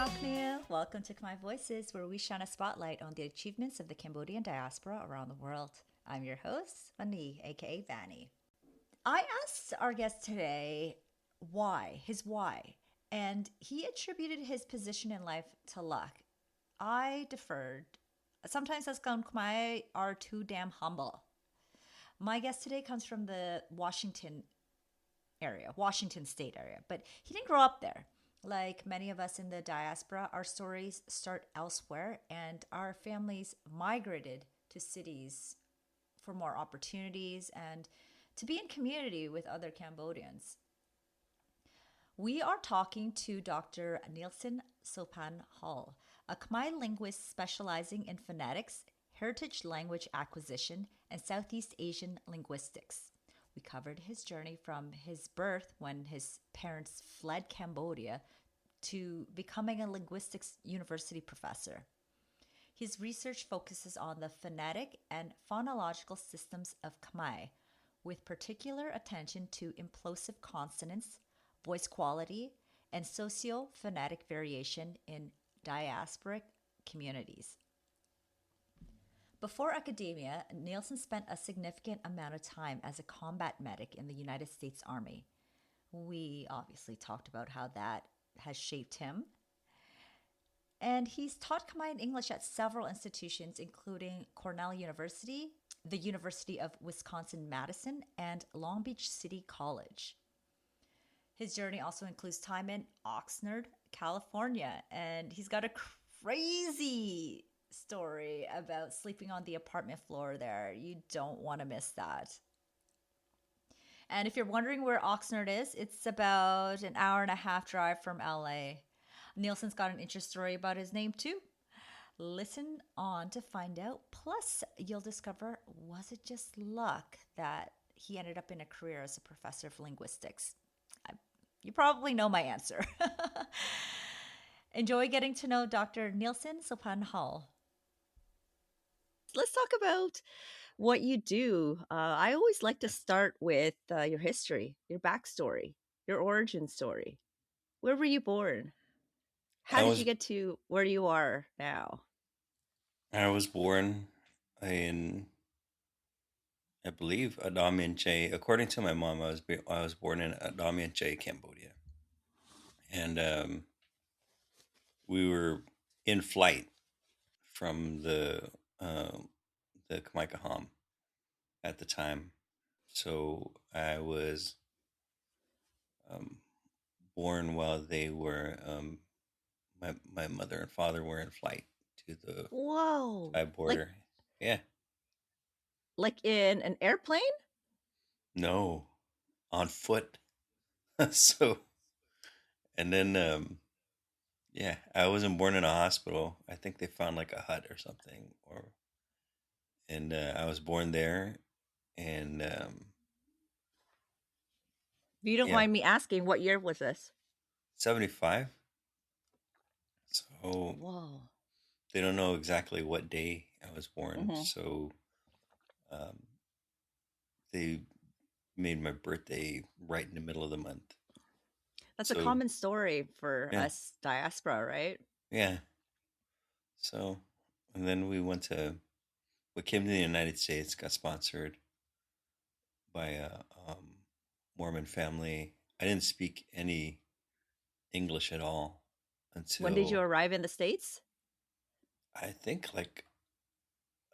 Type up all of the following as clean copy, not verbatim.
Khmer. Welcome to Khmer Voices, where we shine a spotlight on the achievements of the Cambodian diaspora around the world. I'm your host, Vani, aka Vanny. I asked our guest today his why, and he attributed his position in life to luck. I deferred. Sometimes as Khmer are too damn humble. My guest today comes from the Washington state area, but he didn't grow up there. Like many of us in the diaspora, our stories start elsewhere, and our families migrated to cities for more opportunities and to be in community with other Cambodians. We are talking to Dr. Nielson Sophann Hul, a Khmer linguist specializing in phonetics, heritage language acquisition, and Southeast Asian linguistics. We covered his journey from his birth when his parents fled Cambodia to becoming a linguistics university professor. His research focuses on the phonetic and phonological systems of Khmer, with particular attention to implosive consonants, voice quality, and sociophonetic variation in diasporic communities. Before academia, Nielsen spent a significant amount of time as a combat medic in the United States Army. We obviously talked about how that has shaped him. And he's taught Khmer and English at several institutions, including Cornell University, the University of Wisconsin-Madison, and Long Beach City College. His journey also includes time in Oxnard, California, and he's got a crazy story about sleeping on the apartment floor there. You don't want to miss that. And if you're wondering where Oxnard is, it's about an hour and a half drive from LA. Nielsen's got an interesting story about his name too. Listen on to find out. Plus, you'll discover, was it just luck that he ended up in a career as a professor of linguistics? You probably know my answer. Enjoy getting to know Dr. Nielson Sophann Hul. Let's talk about what you do. I always like to start with your history, your backstory, your origin story. Where were you born? How I did you was get to where you are now? I was born in, I believe, Adamianche. According to my mom, I was born in Adamianche, Cambodia, and we were in flight from the Khmer at the time. So I was um, born while they were my mother and father were in flight to the Whoa. Thai Like border. Yeah, like in an airplane? no, on foot. So and then yeah, I wasn't born in a hospital. I think they found like a hut or something, or and I was born there, and If you don't yeah, mind me asking, what year was this? 75. So Whoa. they don't know exactly what day I was born. Hmm. So um, they made my birthday right in the middle of the month. That's a So common story for yeah, us diaspora, right? yeah. So and then we came to the United States, got sponsored by a Mormon family. I didn't speak any English at all When did you until arrive in the States? I think like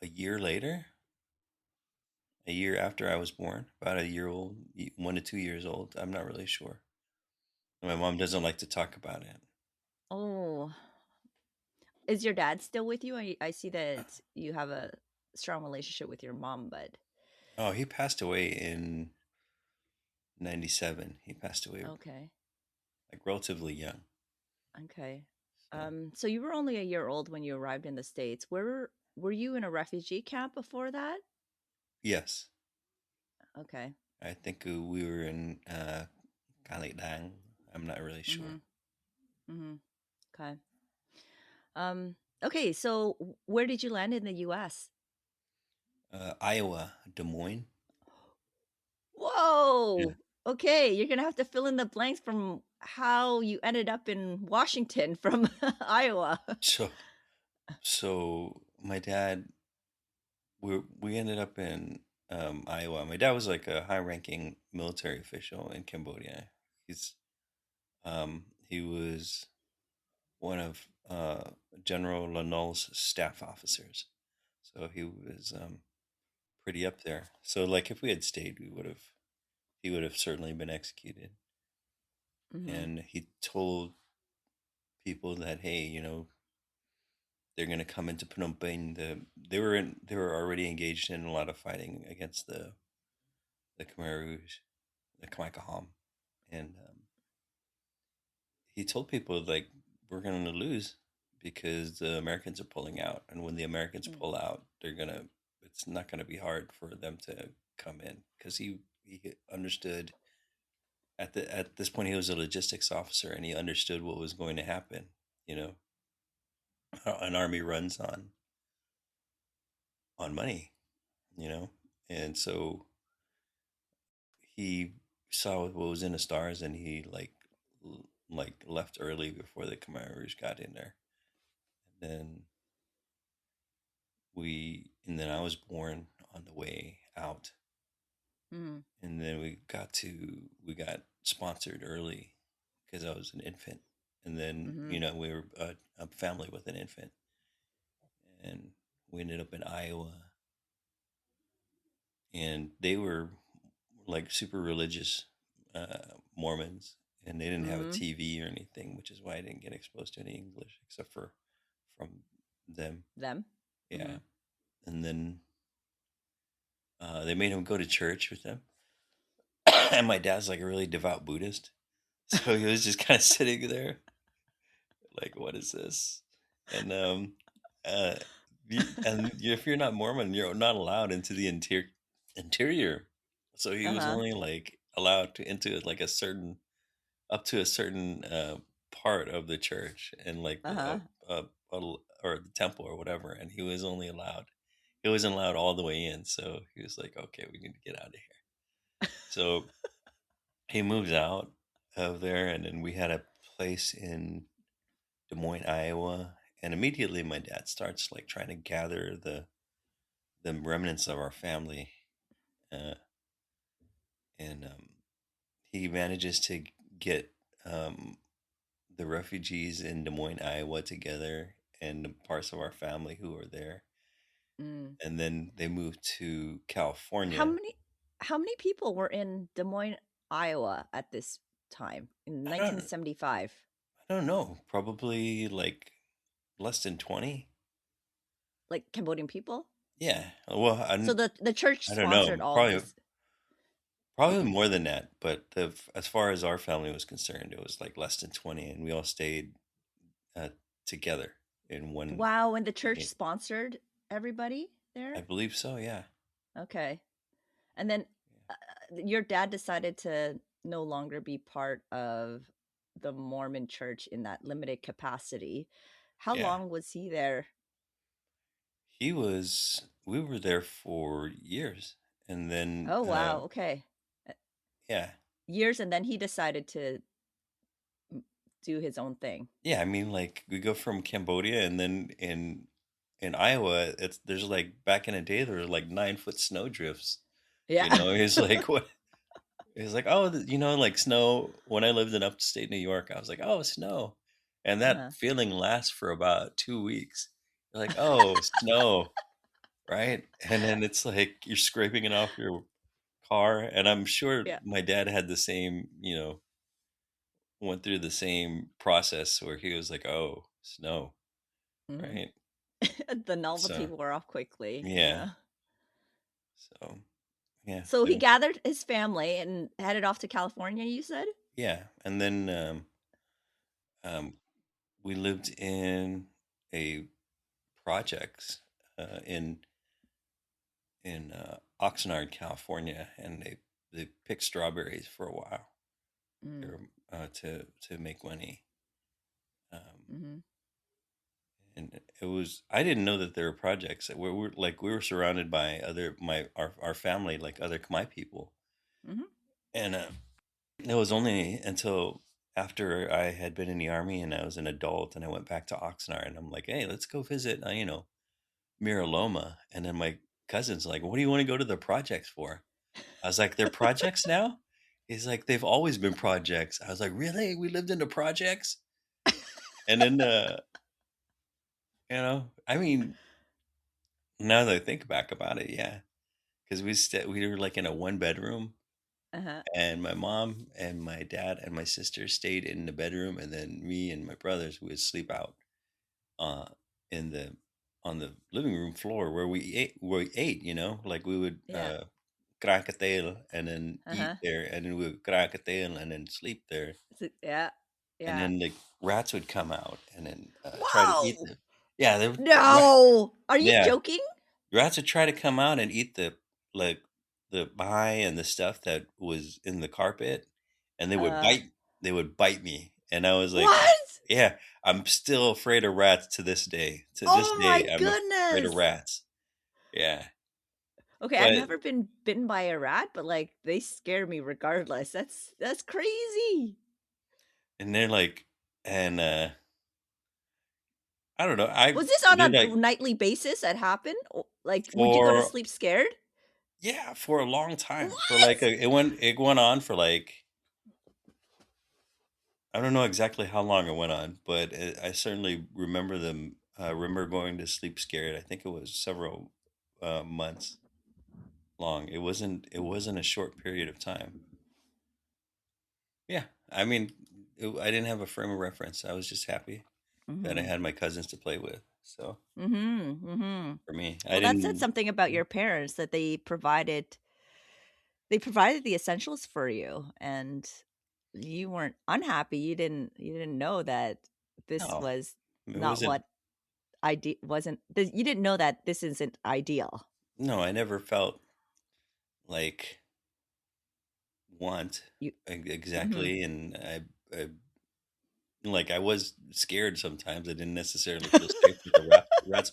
a year later, a year after I was born, about a year old, 1 to 2 years old. I'm not really sure. My mom doesn't like to talk about it. Oh, is your dad still with you? I see that you have a strong relationship with your mom, but Oh, he passed away in '97. He passed away okay. like relatively young. Okay. So So you were only a year old when you arrived in the States. Were you in a refugee camp before that? yes, Okay. I think we were in Kalitang. I'm not really sure. Mm-hmm. Mm-hmm. Okay. Okay, so where did you land in the US? Iowa, Des Moines. Yeah. Whoa! okay, you're gonna have to fill in the blanks from how you ended up in Washington from Iowa. So so my dad, we ended up in Iowa. My dad was like a high-ranking military official in Cambodia. He was one of General Lanol's staff officers, so he was pretty up there. So like if we had stayed, he would have certainly been executed. Hmm. And he told people that, hey, they're going to come into Phnom Penh. They were already engaged in a lot of fighting against the Khmer Rouge, the Khmer Kaham, and he told people like we're going to lose because the Americans are pulling out, and when the Americans Mm. pull out, it's not going to be hard for them to come in because he understood at this point he was a logistics officer and he understood what was going to happen. You know, an army runs on money. You know, and so he saw what was in the stars and he like left early before the Khmer Rouge got in there. And then I was born on the way out. Mm. And then we got sponsored early because I was an infant. And then, Hmm. we were a family with an infant. And we ended up in Iowa. And they were like super religious Mormons. And they didn't have a Hmm. TV or anything, which is why I didn't get exposed to any English except for from them. Them. Hmm. Yeah. And then they made him go to church with them. And my dad's like a really devout Buddhist. So he was just kind of sitting there, like, what is this? And uh, if you're not Mormon, you're not allowed into the interior. So he was Uh-huh. only like allowed to into like up to a certain part of the church and like Uh-huh. or the temple or whatever, and he wasn't allowed all the way in. So he was like, okay, we need to get out of here. So he moves out of there, and then we had a place in Des Moines, Iowa, and immediately my dad starts like trying to gather the remnants of our family, uh, and he manages to get um, the refugees in Des Moines, Iowa, together, and the parts of our family who were there, Mm. and then they moved to How California. many how many people were in Des Moines, Iowa at this time in I don't 1975? I don't know, probably like less than 20. Like Cambodian people? Yeah, well, So the church I don't know, sponsored all of this. probably more than that, but as far as our family was concerned, it was like less than 20, and we all stayed uh, together in one. Wow, and the church Yeah, sponsored everybody I there? believe so. Yeah. Okay. And then your dad decided to no longer be part of the Mormon church in that limited capacity. How Yeah. long was he there? We were there for years, and then Oh, wow. Okay. Uh, yeah, Years, and then he decided to do his own thing. yeah. I mean, like we go from Cambodia, and then in Iowa, there's like back in the day there were like 9 foot snow drifts. Yeah. He's like what? He's like, oh, like snow. When I lived in upstate New York, I was like, oh, snow, and that Uh-huh. feeling lasts for about 2 weeks. You're like, oh, snow, right? And then it's like you're scraping it off your car, and I'm sure Yeah. my dad had the same, went through the same process where he was like, oh, snow, Hmm. right? Then all the So people were off quickly. yeah, Yeah. so yeah, So he gathered his family and headed off to California, you said? yeah, and then um, we lived in a projects in Oxnard, California, and they picked strawberries for a while. They Mm. were, to make money. Um, Hmm. and it was I didn't know that there were projects. We were surrounded by our family like other Khmer people, Hmm. and It was only until after I had been in the army and I was an adult and I went back to Oxnard and I'm like, hey, let's go visit, Miraloma. And then my cousin's like, what do you want to go to the projects for? I was like, they're projects now? He's like, they've always been projects. I was like, really? We lived in the projects? And then, I mean, now that I think back about it, yeah. Because we were like in a one bedroom, Uh-huh. and my mom and my dad and my sister stayed in the bedroom, and then me and my brothers would sleep out uh in the on the living room floor where we ate, like we would Yeah. crack a tail and then eat Uh-huh. there, and then we would crack a tail and then sleep there, Yeah. and Yeah. then the rats would come out and then try to eat Whoa! the yeah they would No! Are you yeah, joking? rats would try to come out and eat like the pie and the stuff that was in the carpet, and Uh, they would bite me, and I was like, what? yeah, I'm still afraid of rats to this day. To this Oh my day, I'm afraid of goodness. rats. Yeah, Okay, I've but never been bitten by a rat, but like they scare me regardless. That's crazy. and they're like, and I don't know, I Was this on they're a like nightly basis that happened? Like, would you go to for sleep scared? yeah for a long time for like What? it went on for like I don't know exactly how long it went on, but I certainly remember them. Remember going to sleep scared. I think it was several months long. It wasn't a short period of time. Yeah, I mean, I didn't have a frame of reference. I was just happy that I Mhm. had my cousins to play with. So Mhm. Mhm. for me, I Well, that said didn't. something about your parents that they provided the essentials for you and you weren't unhappy. You didn't know that this No, was it not wasn't. what wasn't you didn't know that this isn't ideal. No, I never felt like want You Mhm. exactly, and I like I was scared sometimes. I didn't necessarily feel safe with the rats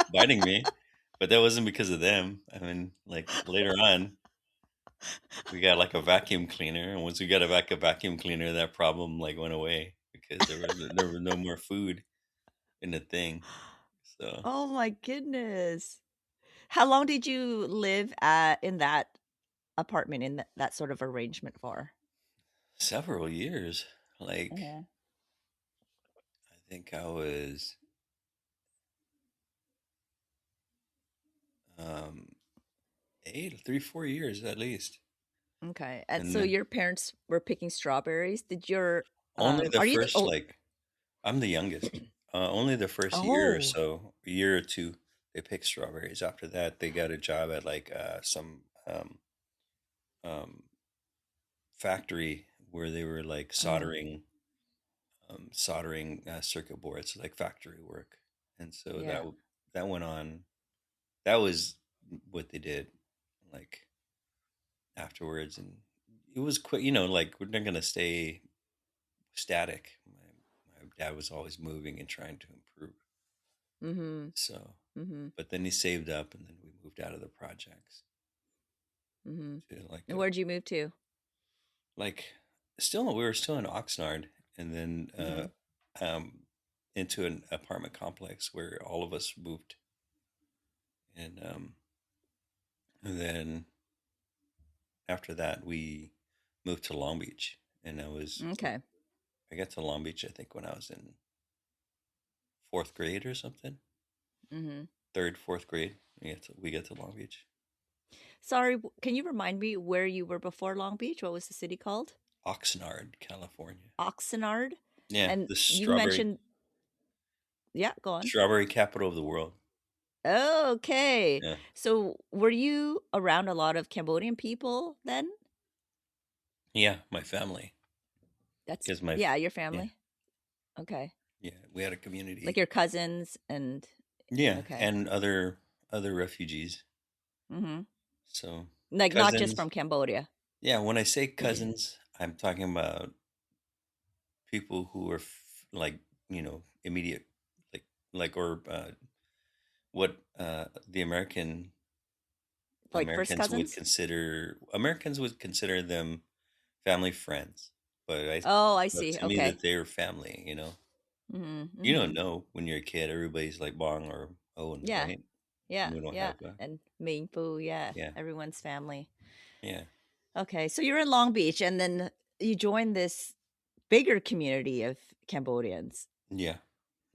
biting me, but that wasn't because of them. I mean, like later on, we got like a vacuum cleaner, and once we got a vacuum cleaner, that problem like went away because there was no more food in the thing. So Oh my goodness. How long did you live at in that apartment in that sort of arrangement for? several years, like Mhm. I think I was um 3 4 years at least, Okay. And and so then your parents were picking strawberries. Did your only the are you the first oh like I'm the youngest. Only the first year or oh. so, a year or two, they picked strawberries. After that, they got a job at like some um, factory where they were like Oh, soldering circuit boards, like factory work. And so yeah. that went on. That was what they did, like afterwards, and it was quick. Like we're not gonna stay static. My dad was always moving and trying to improve. Mhm. So, Mhm. but then he saved up, and then we moved out of the projects Mhm. to like And where'd you move to? like still we were still in Oxnard, and then Mhm. um, into an apartment complex where all of us moved, and then after that we moved to Long Beach, and Okay. I got to Long Beach I think when I was in fourth grade or something, Mhm. third fourth grade. We get to Long Beach, Sorry, can you remind me where you were before Long Beach? What was the city called? Oxnard, California. Oxnard? Yeah, And the you mentioned yeah, go on. strawberry capital of the world. Okay. Yeah. So, were you around a lot of Cambodian people then? Yeah, my family. That's Because yeah, your yeah, family? Okay. yeah, we had a Like community. your cousins and Yeah, okay. and other refugees. Mhm. So Like, not just cousins. from Cambodia. Yeah, when I say cousins, I'm talking about people who are like immediate, like or what the Like first Americans cousins? would consider them family friends, Oh, I but see. to me Okay. that they were family. Mm-hmm. You Mm-hmm. don't know when you're a kid. Everybody's like bong or own, Yeah. right? Yeah. We don't Yeah. have a And Maine Poo, yeah. yeah, Everyone's family. yeah, Okay. So you're in Long Beach and then you joined this bigger community of Cambodians. yeah.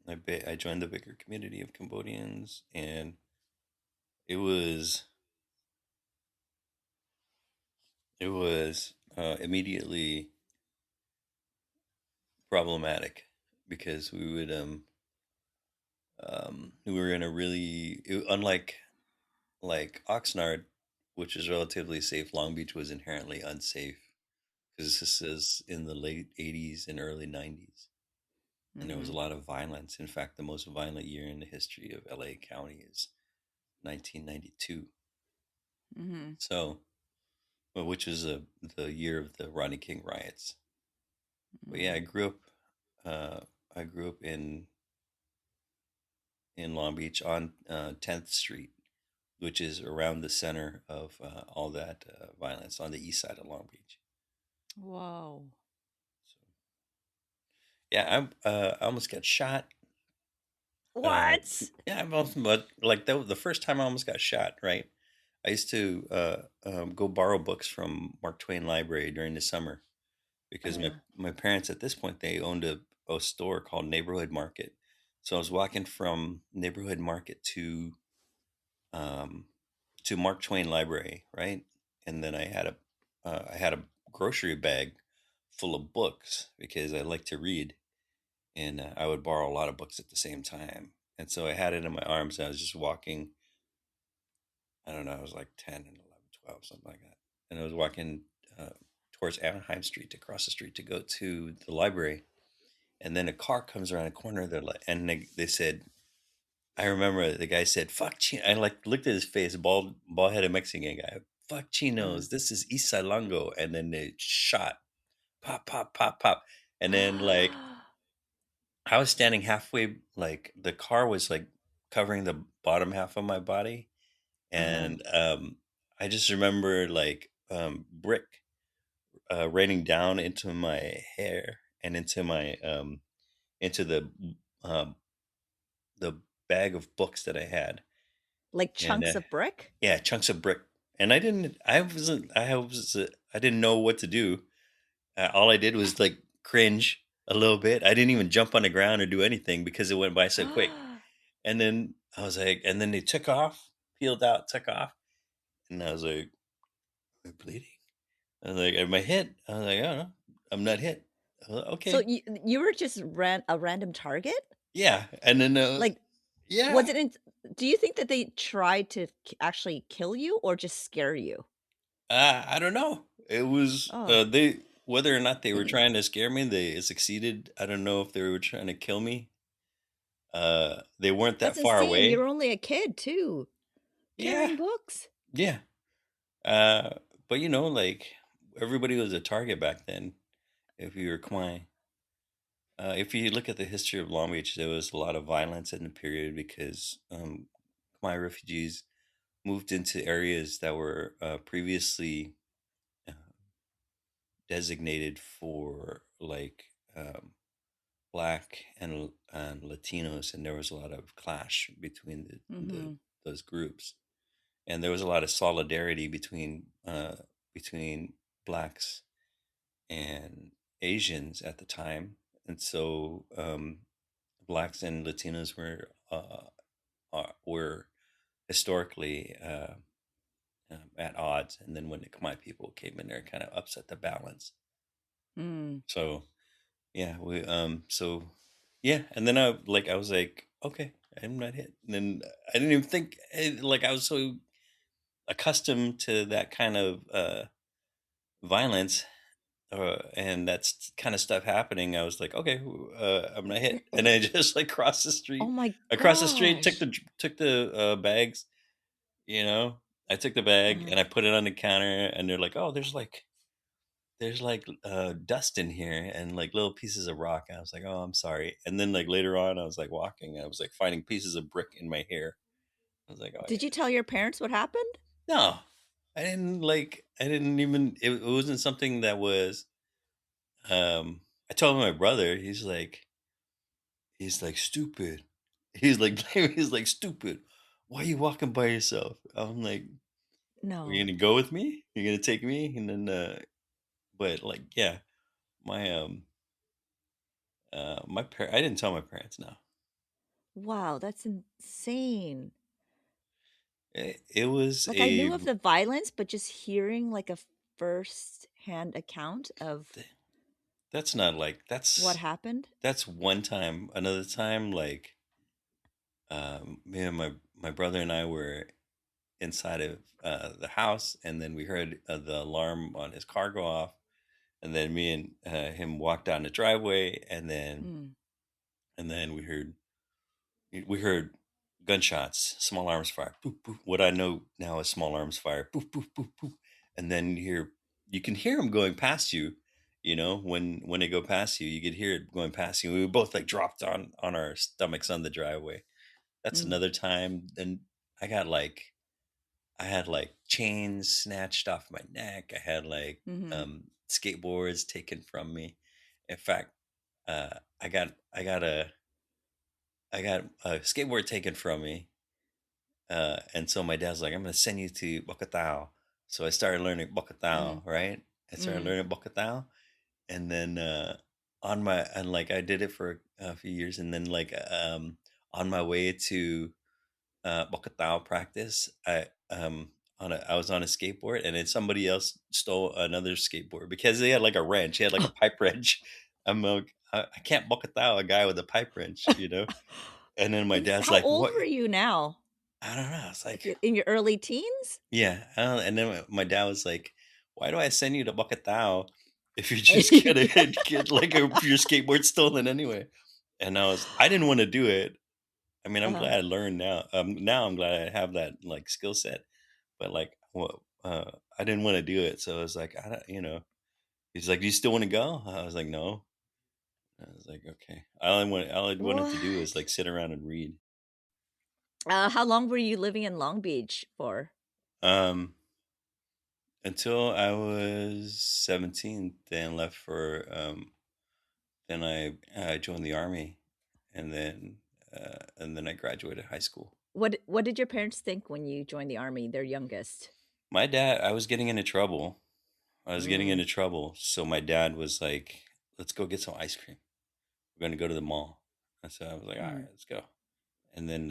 I joined the bigger community of Cambodians, and it was immediately problematic because we were in a unlike like Oxnard, which is relatively safe. Long Beach was inherently unsafe because this is in the late '80s and early '90s, and there was a Mm-hmm. lot of violence. In fact, the most violent year in the history of LA County is 1992. Mm-hmm. So, well, which is the year of the Rodney King riots. But yeah, Mm-hmm. uh, I grew up in Long Beach on 10th Street, which is around the center of all that violence on the east side of Long Beach. Whoa. So yeah, I almost got shot. Uh, What? yeah, but like the first time I almost got shot, right? I used to go borrow books from Mark Twain Library during the summer because Uh, my parents at this point they owned a store called Neighborhood Market. So I was walking from Neighborhood Market um, to Mark Twain Library, right? And then I had a grocery bag full of books because I like to read, and I would borrow a lot of books at the same time. And so I had it in my arms. And I was just walking. I don't know. I was like 10 and 11, 12, something like that. And I was walking uh, towards Anaheim Street, across the street, to go to the library. And then a car comes around the corner. And they said, I remember the guy said, "Fuck Chino." I like looked at his face, bald headed Mexican guy. "Fuck uh. Chinos. This is East Longo." And then they shot, pop, pop, pop, pop. And then like I was standing halfway, like the car was like covering the bottom half of my body, Uh-huh. and I just remember like brick raining down into my hair and into my into um, the bag of books that I had, Like and chunks of brick? yeah, chunks of brick. And I didn't know what to do. All I did was like cringe a little bit. I didn't even jump on the ground or do anything because it went by so quick. And then I was like, and then they took off, peeled out, took off, and I was like, "Am I bleeding?" I was like, "Am I hit?" I was like, "I don't know, I'm not hit." I was like, So okay, you were just a random target? yeah, and then Like, yeah, was it in do you think that they tried to actually kill you or just scare you? I don't know. It was Oh, they whether or not they were trying to scare me, they succeeded. I don't know if they were trying to kill me. They weren't that that's far insane. You away. were only a kid too, Yeah, carrying books. yeah. Uh, but like everybody was a target back then. If you were Khmer, if you look at the history of Long Beach, there was a lot of violence in the period because Khmer refugees moved into areas that were previously uh, designated for like black and Latinos, and there was a lot of clash between Mhm. those groups, and there was a lot of solidarity between blacks and Asians at the time, and so blacks and Latinos were historically at odds, and then when the Khmer people came in there, it kind of upset the balance. Mm. So yeah, yeah, and then I was like, okay, I'm not hit. And then I didn't even think like I was so accustomed to that kind of violence and that's kind of stuff happening. I was like, okay, I'm not hit, and I just like crossed the Oh street, my across the street, gosh. took the bags, you know. I took the bag Uh, and I put it on the counter, and they're like, oh, there's like dust in here and like little pieces of rock. And I was like, oh, I'm sorry. And then like later on, I was like walking, I was like finding pieces of brick in my hair. I was like, oh did you yeah, tell your parents what happened? no, I didn't even. It wasn't something that was. I told my brother. He's like stupid. He's like he's like stupid. Why are you walking by yourself? I'm like, are you No. gonna go with me? You're gonna take me? And then, but like, yeah, my I didn't tell my parents. No, Wow, that's insane. it was Like I a. knew of the violence, but just hearing like a first-hand account of That's not like what happened. that's one time. Another time, like, me and my brother and I were inside of the house, and then we heard the alarm on his car go off, and then me and him walked down the driveway, Mm, and then we heard gunshots, small arms fire, boop boop. What I know now is small arms fire, boop boop boop boop, and then you can hear them going past you. You know, when they go past you, you could hear it going past you. We were both like dropped on our stomachs on the driveway. That's mm, another time. And I got like I had like chains snatched off my neck. I had like mm-hmm, skateboards taken from me. In fact, uh, I got a skateboard taken from me, and so my dad's like, "I'm gonna send you to Bokatao." So I started learning mm, Bokatao, right? I started mm, learning Bokatao, and then on my and like I did it for a few years, and then like on my way to Bokatao practice, I was on a skateboard, and then somebody else stole another skateboard because they had like a wrench. He had like a pipe wrench. I'm like, I can't Bokatao a guy with a pipe wrench, you know. And then my dad's How like, old "What?" were you now? I don't know. It's Like like, in your early teens? yeah. I don't, and then my dad was like, "Why do I send you to Bokatao if you're just gonna get like your skateboard stolen anyway?" And I didn't want to do it. I mean, I'm Uh-huh. glad I learned now. Now I'm glad I have that like skill set. But like, well, I didn't want to do it, so I was like, I don't, you know. He's like, "Do you still want to go?" I was like, "No." I was like, "Okay." All I wanted to do is What? like sit around and read. How long were you living in Long Beach for? Um, until I was 17, then left for then I joined the army, and then I graduated high school. What did your parents think when you joined the army, their youngest? My dad, I was getting into trouble. I was getting Mm, into trouble. So my dad was like, "Let's go get some ice cream. We're going to go to the mall." And so I was like, "All right, mm. let's go." And then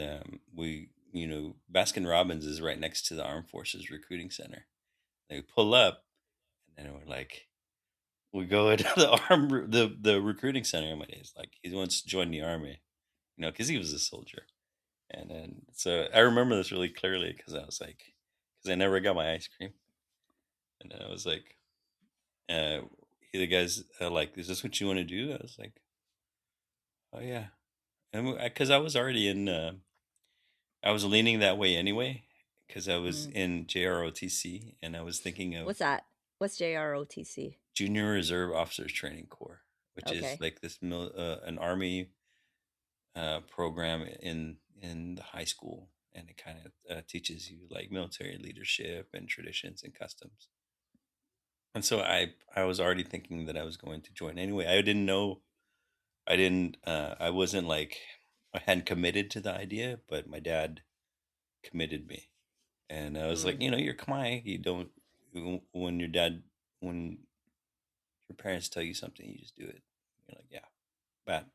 Baskin Robbins is right next to the Armed Forces Recruiting Center. They pull up, and then we're like, we go into the recruiting center. And my dad's like, he wants to join the army, you know, because he was a soldier. And then so I remember this really clearly because I was like, because I never got my ice cream, and then I was like, uh, the guys like, "Is this what you want to do?" I was like, "Oh yeah," and because I was already in, I was leaning that way anyway, because I was Mm. in JROTC, and I was thinking of What's that? What's JROTC? Junior Reserve Officers Training Corps, which is Okay. like an army program in the high school, and it kind of teaches you like military leadership and traditions and customs. And so I was already thinking that I was going to join anyway. I didn't know I didn't I wasn't like I hadn't committed to the idea, but my dad committed me, and I was like, Mm, you know, you're Khmer, you don't when your dad when your parents tell you something, you just do it. You're like, yeah, bad.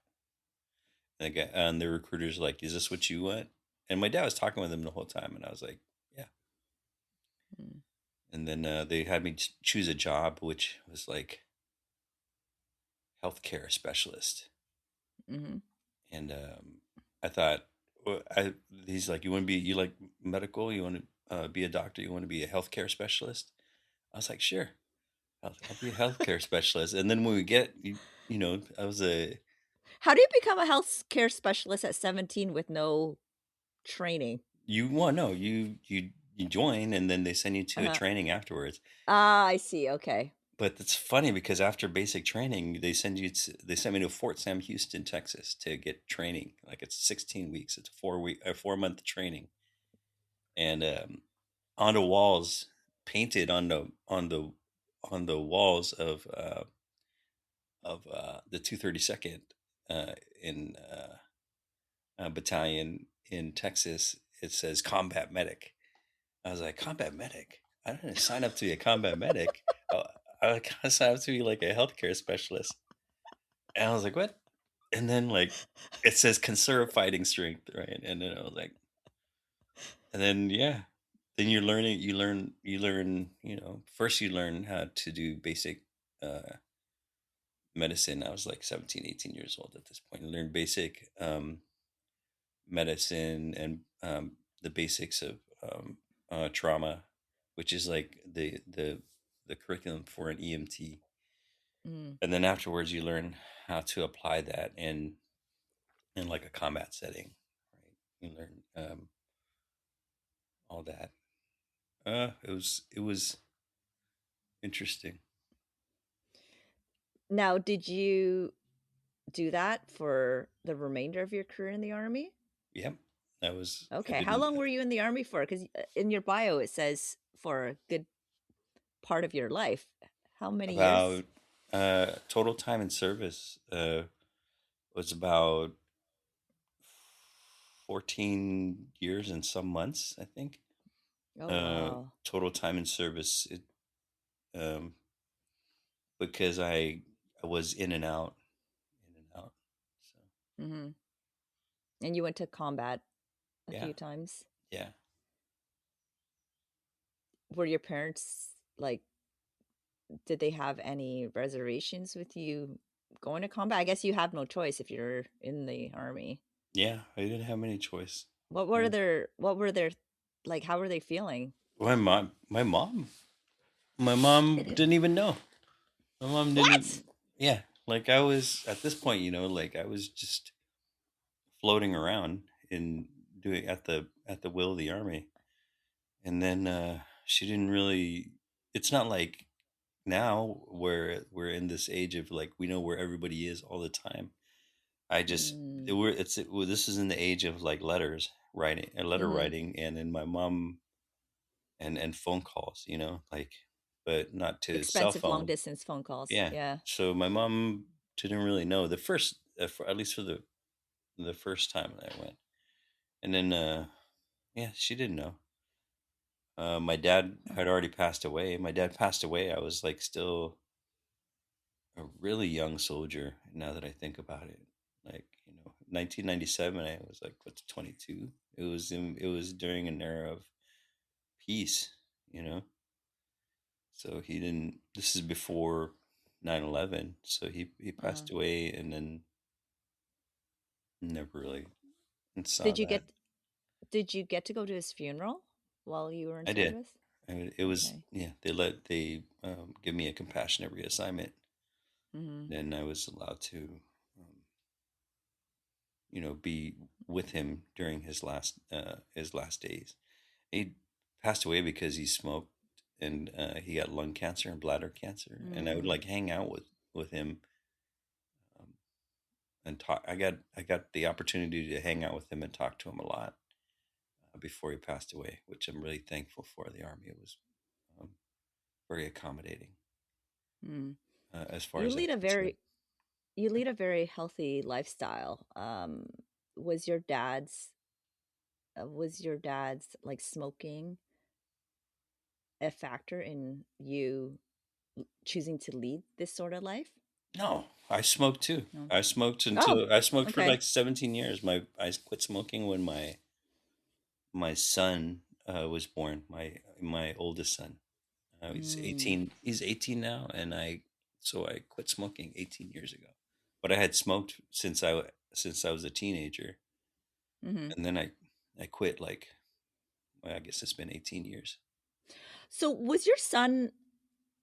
And the recruiter's like, "Is this what you want?" And my dad was talking with him the whole time, and I was like, "Yeah." mm, And then they had me choose a job, which was like healthcare specialist. mm-hmm. And I thought, he's like, you like medical? You want to be a doctor? You want to be a healthcare specialist? I was like, sure, I'll be a healthcare specialist. And then when we you know, I was a, How do you become a healthcare specialist at 17 with no training? you want no, you join, and then they send you to a Uh-huh. training afterwards. Ah, I see. Okay. But it's funny because after basic training, they sent me to Fort Sam Houston, Texas, to get training. Like it's 16 weeks. It's a 4 month training, and on the walls painted on the walls of the 232nd in battalion in Texas. It says combat medic. I was like, combat medic? I didn't sign up to be a combat medic. I kind of signed up to be like a healthcare specialist. And I was like, what? And then like it says conserve fighting strength, right? And then I was like, and then yeah, then you learn, first you learn how to do basic medicine. I was like 17, 18 years old at this point. I learned basic medicine and the basics of trauma, which is like the curriculum for an EMT. Mm. And then afterwards, you learn how to apply that in like a combat setting, right? You learn all that. It was interesting. Now, did you do that for the remainder of your career in the army? Yep, I Okay. How didn't long were you in the army for? Because in your bio it says for a good part of your life. How many years? about total time in service was about 14 years and some months, I think. Oh wow. Total time in service, um, because I was in and out, in and out. So Hmm. And you went to combat a yeah, few times. yeah, Were your parents like? Did they have any reservations with you going to combat? I guess you have no choice if you're in the army. yeah. I didn't have any choice. What Yeah. were their? What were their? Like, how were they feeling? My mom didn't even know. My mom didn't What? even, yeah. Like I was at this point, like I was just floating around in doing at the will of the army. And then she didn't really. It's not like now where we're in this age of like we know where everybody is all the time. I just Mm. this is in the age of like letter Mm-hmm. writing, and then my mom and phone calls, like, but not to cell Expensive long phone. distance phone calls. Yeah. Yeah. So my mom didn't really know the first, at least for the first time that I went, and then yeah, she didn't know. My dad had already passed away. My dad passed away. I was like still a really young soldier. Now that I think about it, like 1997, I was like what's 22. It was during an era of peace, you know. So he didn't. This is before 9/11. So he Uh, passed away, and then never really saw did you that. get did you get to go to his funeral while you were in I did. service? It was, Okay. yeah. They give me a compassionate reassignment. Mm-hmm. Then I was allowed to, um, be with him during his last days. He passed away because he smoked, and he got lung cancer and bladder cancer. And I would Mm. like hang out with him, um, and talk. I got the opportunity to hang out with him and talk to him a lot before he passed away, which I'm really thankful for. The army, it was um, very accommodating Mm. as far You as lead that's a concerned. very you lead a very healthy lifestyle. Was your dad's like smoking a factor in you choosing to lead this sort of life? No, I smoked too. No. Oh, I smoked for okay. like 17 years. I quit smoking when my son was born. My oldest son. He's Mm. 18. He's 18 now, and I quit smoking 18 years ago. But I had smoked since I was a teenager, Hmm. and then I quit like, well, I guess it's been 18 years. So was your son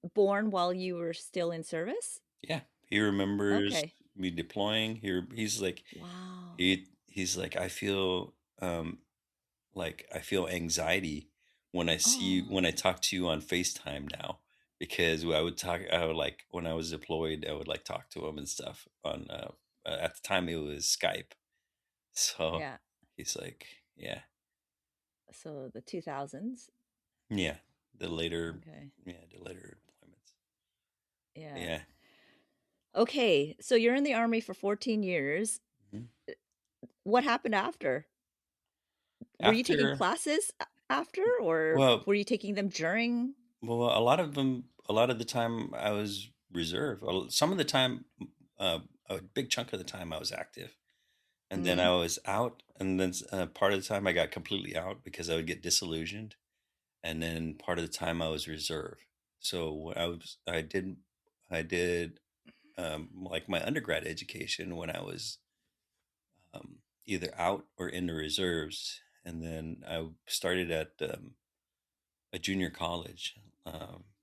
born while you were still in service? Yeah, he remembers Okay. me deploying. He's like Wow. he's like I feel anxiety when I see you, Oh, when I talk to you on FaceTime now, because I would like when I was deployed, I would like talk to him and stuff on at the time it was Skype. So yeah. he's like, yeah, So the 2000s. yeah. the later, Okay. yeah, the later deployments. Yeah. Yeah. Okay, so you're in the army for 14 years. Mhm. What happened after? Were you taking After, classes after, or well, were you taking them during? a lot of them, a lot of the time I was reserve. Some of the time, uh, a big chunk of the time I was active, and then I Mm, was out, and then part of the time I got completely out because I would get disillusioned, and then part of the time I was reserve. So I did like my undergrad education when I was either out or in the reserves, and then I started at a junior college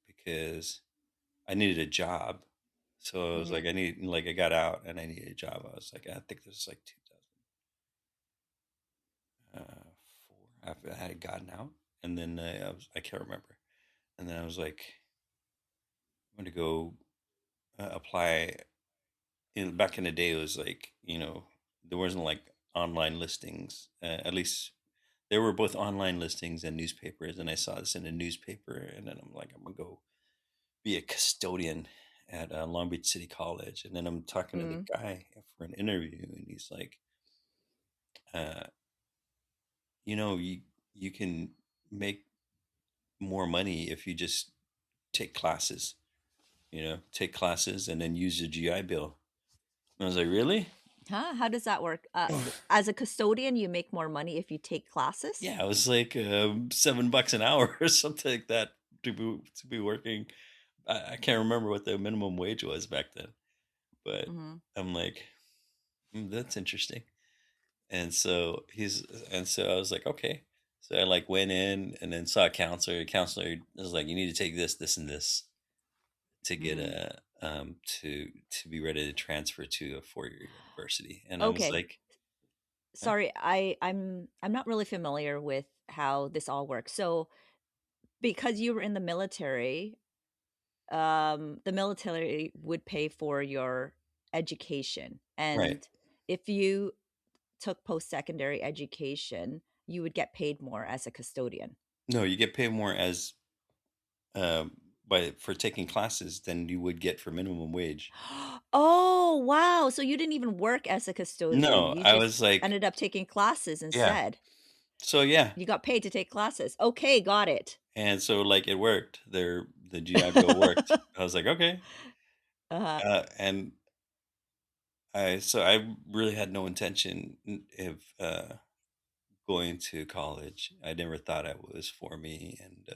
because I needed a job. So I was mhm, like, I got out and I needed a job. I was like, I think this was like 2004 after I had gotten out. And then I can't remember. And then I was like, I'm going to go apply. Back in the day, it was like, there wasn't like online listings. At least there were both online listings and newspapers. And I saw this in a newspaper. And then I'm like, I'm going to go be a custodian at Long Beach City College. And then I'm talking to the mm. guy for an interview, and he's like, uh, you know, you can make more money if you just take classes. Take classes and then use your GI Bill. And I was like, really? Huh? How does that work? As a custodian, you make more money if you take classes? Yeah, it was like $7 an hour or something like that to be working. I can't remember what the minimum wage was back then, but Mhm. I'm like, that's interesting. And so and so I was like, okay. So I like went in and then saw a counselor. A counselor was like, you need to take this, this, and this to get Mm. a to be ready to transfer to a 4-year university. And I was Okay. like, huh? Sorry, I'm not really familiar with how this all works. So, because you were in the military would pay for your education, Right? and if you took post-secondary education, you would get paid more as a custodian. No, you get paid more as um by for taking classes than you would get for minimum wage. Oh, wow. So you didn't even work as a custodian. No, You I just was like, ended up taking classes yeah. instead. So yeah, You got paid to take classes. Okay, got it. and so like it worked. The GI Bill worked. I was like, okay. Uh-huh. And I really had no intention of going to college. I never thought it was for me, and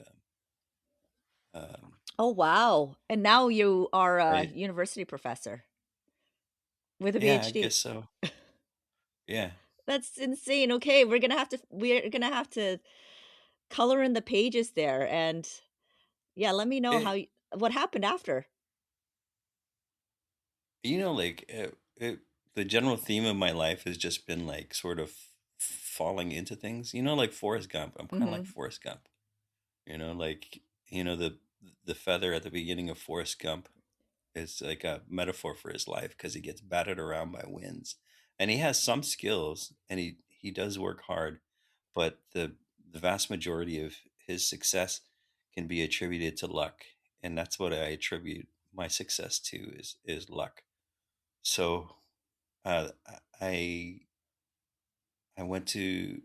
Oh, wow. And now you are a right, university professor with a yeah, I PhD. guess so. Yeah, That's insane. Okay, we're gonna have to color in the pages there, and yeah, let me know it what happened after. like the general theme of my life has just been like sort of falling into things. Like Forrest Gump. I'm kind of like Mhm. Forrest Gump. Like the feather at the beginning of Forrest Gump is like a metaphor for his life because he gets battered around by winds, and he has some skills, and he does work hard, but the vast majority of his success can be attributed to luck, and that's what I attribute my success to is luck. So uh, I I went to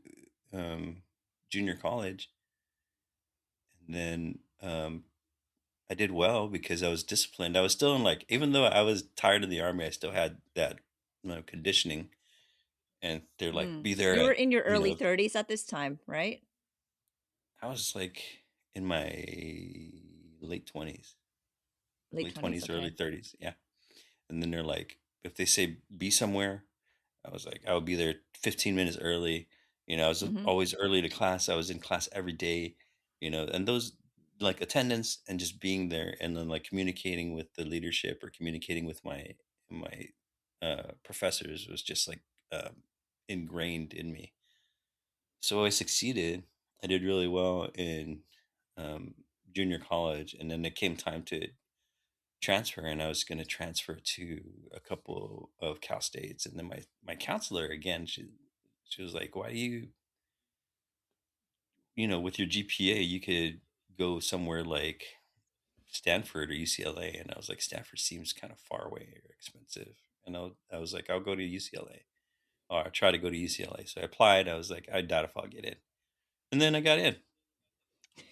um, junior college, and then I did well because I was disciplined. I was still in like, even though I was tired of the army, I still had that conditioning, and they're like, Mm. be there You were at in your you early know 30s at this time, right? I was like in my late 20s, Late late 20s, 20s, early okay. 30s, yeah. And then they're like, if they say be somewhere, I was like, I would be there 15 minutes early. I was Mhm. always early to class. I was in class every day, and those like attendance and just being there, and then like communicating with the leadership or communicating with my professors was just like ingrained in me. So I succeeded. I did really well in um, junior college, and then it came time to transfer, and I was going to transfer to a couple of Cal States, and then my counselor again, she was like, "Why do you, with your GPA, you could go somewhere like Stanford or UCLA, and I was like, Stanford seems kind of far away or expensive, and I was like, I'll go to UCLA, or I try to go to UCLA. So I applied. I was like, I doubt if I'll get in, and then I got in,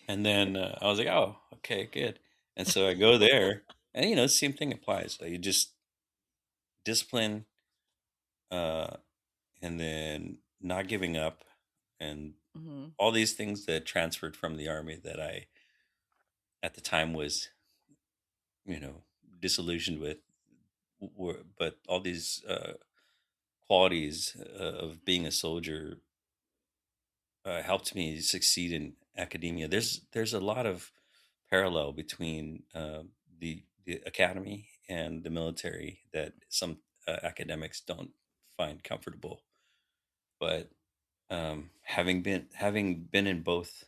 and then I was like, oh, okay, good. And so I go there, and same thing applies. Like, you just discipline, uh, and then not giving up, and Hmm. all these things that transferred from the army that I at the time was, you know, disillusioned with, but all these qualities of being a soldier helped me succeed in academia. There's a lot of parallel between the academy and the military that some academics don't find comfortable. But having been in both,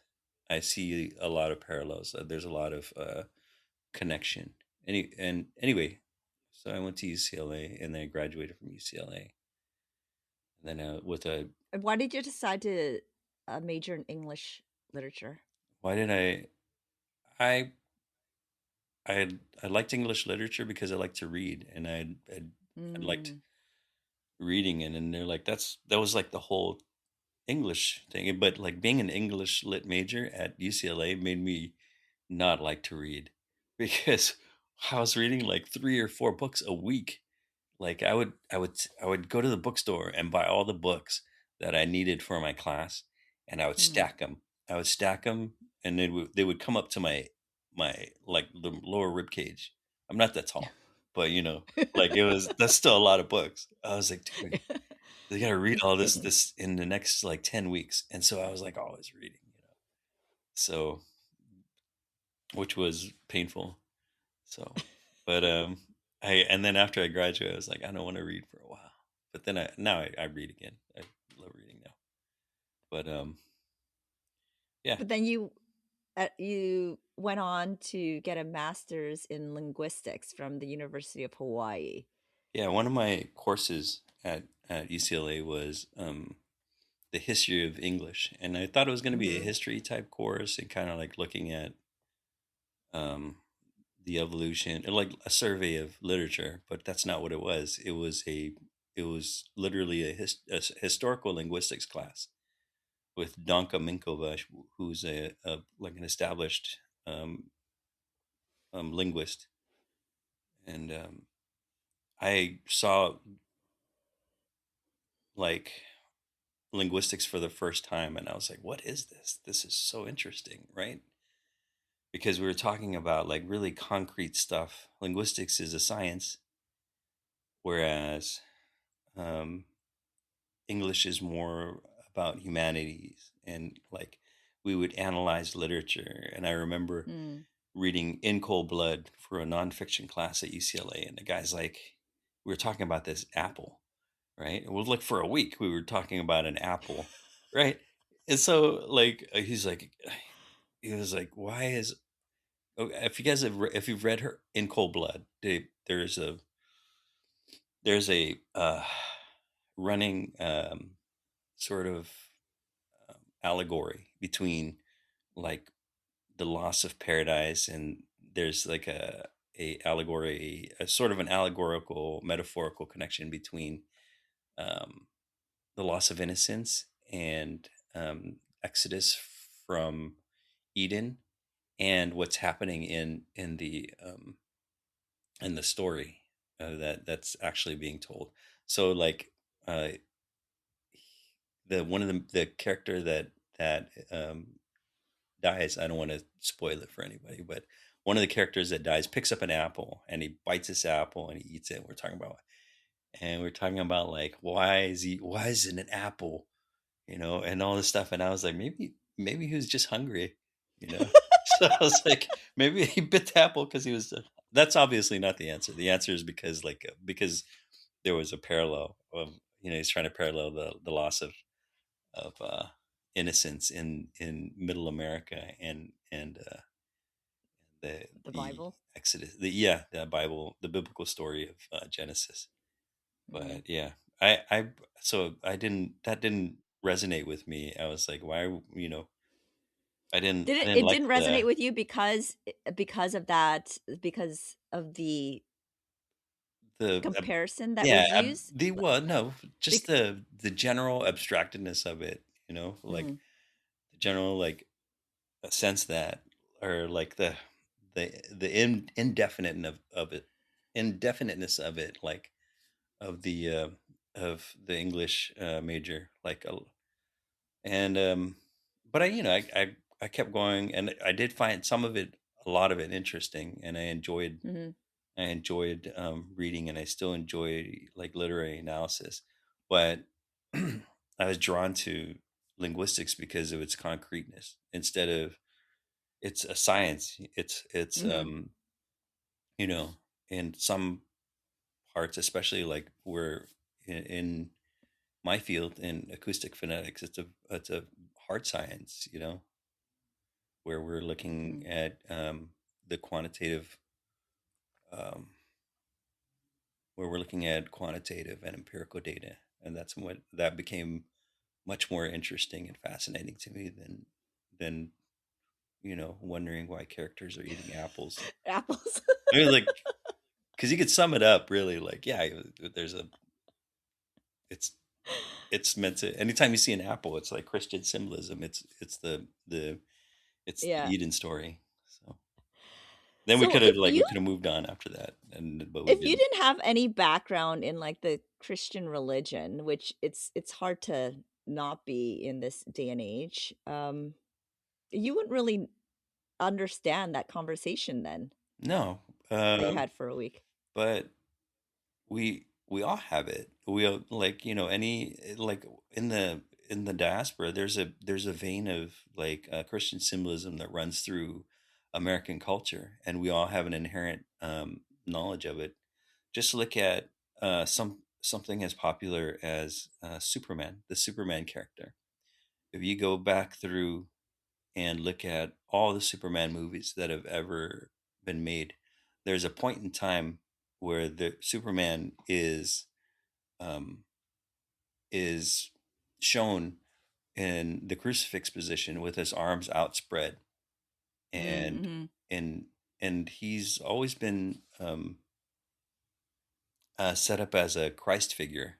I see a lot of parallels. There's a lot of connection. Anyway, so I went to UCLA and then I graduated from UCLA. And then with a And why did you decide to major in English literature? why did I I liked English literature because I like to read, and I liked Mm. reading it. And they're like, that was like the whole English thing. But like being an English lit major at UCLA made me not like to read because I was reading like 3 or 4 books a week. Like I would go to the bookstore and buy all the books that I needed for my class, and I would Mm. stack them. I would stack them, and they would come up to my like the lower rib cage. I'm not that tall, but like that's still a lot of books. I was like, dude, they got to read all this in the next like 10 weeks, and so I was like always reading. So which was painful. So, but and then after I graduated, I was like, I don't want to read for a while. But then now I read again. I love reading now. But yeah, But then you went on to get a master's in linguistics from the University of Hawaii. yeah. One of my courses at UCLA was the history of English, and I thought it was going to be a Hmm. history type course and kind of like looking at um the evolution, and like a survey of literature. But that's not what it was. It was literally a historical linguistics class with Danka Minkova, who's a like an established um, linguist, and I saw like linguistics for the first time, and I was like, "What is this? This is so interesting, right?" Because we were talking about like really concrete stuff. Linguistics is a science, whereas um, English is more about humanities, and like we would analyze literature. And I remember Mm. reading In Cold Blood for a nonfiction class at UCLA, and the guy's like, we were talking about this apple, right? And we'll look for a week. We were talking about an apple, right? And so, like, he was like, why is if you guys if you've read her In Cold Blood, there's a running sort of allegory between like the loss of paradise, and there's like a allegory, a sort of an allegorical metaphorical connection between um, the loss of innocence and exodus from Eden, and what's happening in the story that's actually being told. So like uh, the one of the character that dies. I don't want to spoil it for anybody, but one of the characters that dies picks up an apple and he bites this apple and he eats it. We're talking about like why is it an apple, and all this stuff. And I was like, maybe he was just hungry, you know. So I was like, maybe he bit the apple because he was. That's obviously not the answer. The answer is because there was a parallel of he's trying to parallel the loss of innocence in Middle America, and the The the Bible. Exodus, the Bible, the biblical story of Genesis. Mm. But yeah, I so I didn't that didn't resonate with me. I was like, why, I didn't It like didn't resonate with you because of that, because of the the comparison that yeah, was used? the well, no, just Bec the general abstractedness of it, you know, like mhm, the general like a sense that, or like the of it, indefiniteness of it, like of the English major, like and but I kept going, and I did find some of it, a lot of it interesting, and mhm, I enjoyed reading, and I still enjoy like literary analysis, but I was drawn to linguistics because of its concreteness. Instead of, it's a science, it's mhm. you know, in some parts, especially like where in my field in acoustic phonetics, it's a hard science, you know, where we're looking Mm. at the quantitative, um, where we're looking at quantitative and empirical data, and that's what that became much more interesting and fascinating to me than wondering why characters are eating apples. Apples. I mean, like, because you could sum it up really, like, yeah, there's a it's it's meant to, anytime you see an apple, it's like Christian symbolism. It's the Yeah. Eden story. So then So we could have moved on after that, and but we if you didn't. didn't have any background in like the Christian religion, which it's hard to not be in this day and age, you wouldn't really understand that conversation then No, that you had for a week. but we all have it. We all, like, any, like, in the diaspora, there's a vein of like Christian symbolism that runs through American culture, and we all have an inherent knowledge of it. Just look at something as popular as Superman, the Superman character. If you go back through and look at all the Superman movies that have ever been made, there's a point in time where the Superman um, is shown in the crucifix position with his arms outspread, and Mm-hmm. and and he's always been set up as a Christ figure.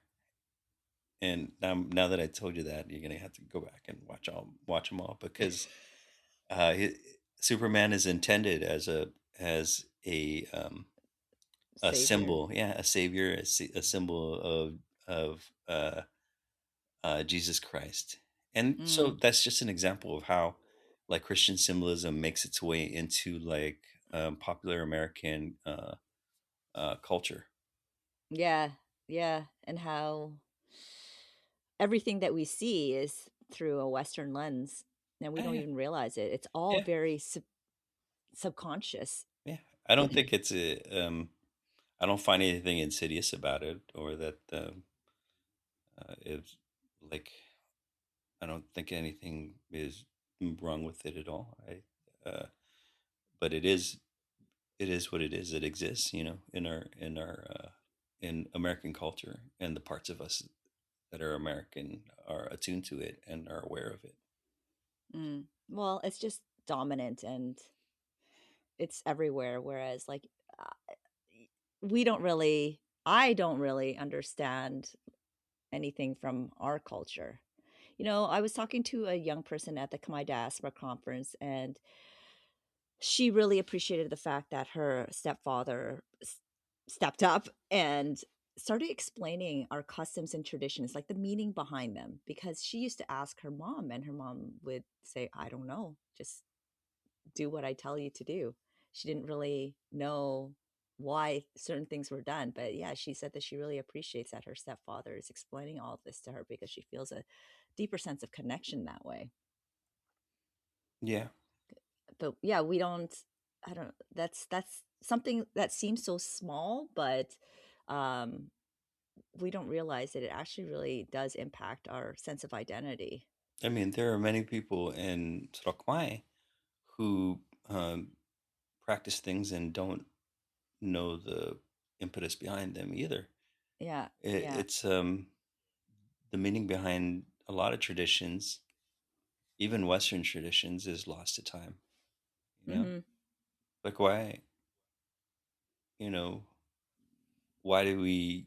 And now that I told you that, you're gonna have to go back and watch them all, because uh, he, Superman is intended as a Savior. symbol, yeah, a savior, a symbol of Jesus Christ. And so Mm. that's just an example of how like Christian symbolism makes its way into like popular American culture. Yeah, yeah, and how everything that we see is through a Western lens, and we Yeah, don't yeah, even realize it. It's all yeah, very subconscious. yeah. I don't think it's I don't find anything insidious about it, or that it's like, I don't think anything is wrong with it at all. But it is what it is. It exists, in American culture, and the parts of us that are American are attuned to it and are aware of it. Mm. Well, it's just dominant and it's everywhere. Whereas, like, uh, we don't really, I don't really understand anything from our culture. I was talking to a young person at the Khmer Diaspora conference, and she really appreciated the fact that her stepfather stepped up and started explaining our customs and traditions, like the meaning behind them. Because she used to ask her mom, and her mom would say, I don't know, just do what I tell you to do. She didn't really know why certain things were done. But yeah, she said that she really appreciates that her stepfather is explaining all of this to her because she feels a deeper sense of connection that way. Yeah, But yeah, we don't, I don't, that's something that seems so small, but um we don't realize that it actually really does impact our sense of identity. I mean, there are many people in Trokmai who practice things and don't know the impetus behind them either. Yeah, It, yeah. it's the meaning behind a lot of traditions. even Western traditions is lost to time. You know, Mm-hmm. like why, you know, why do we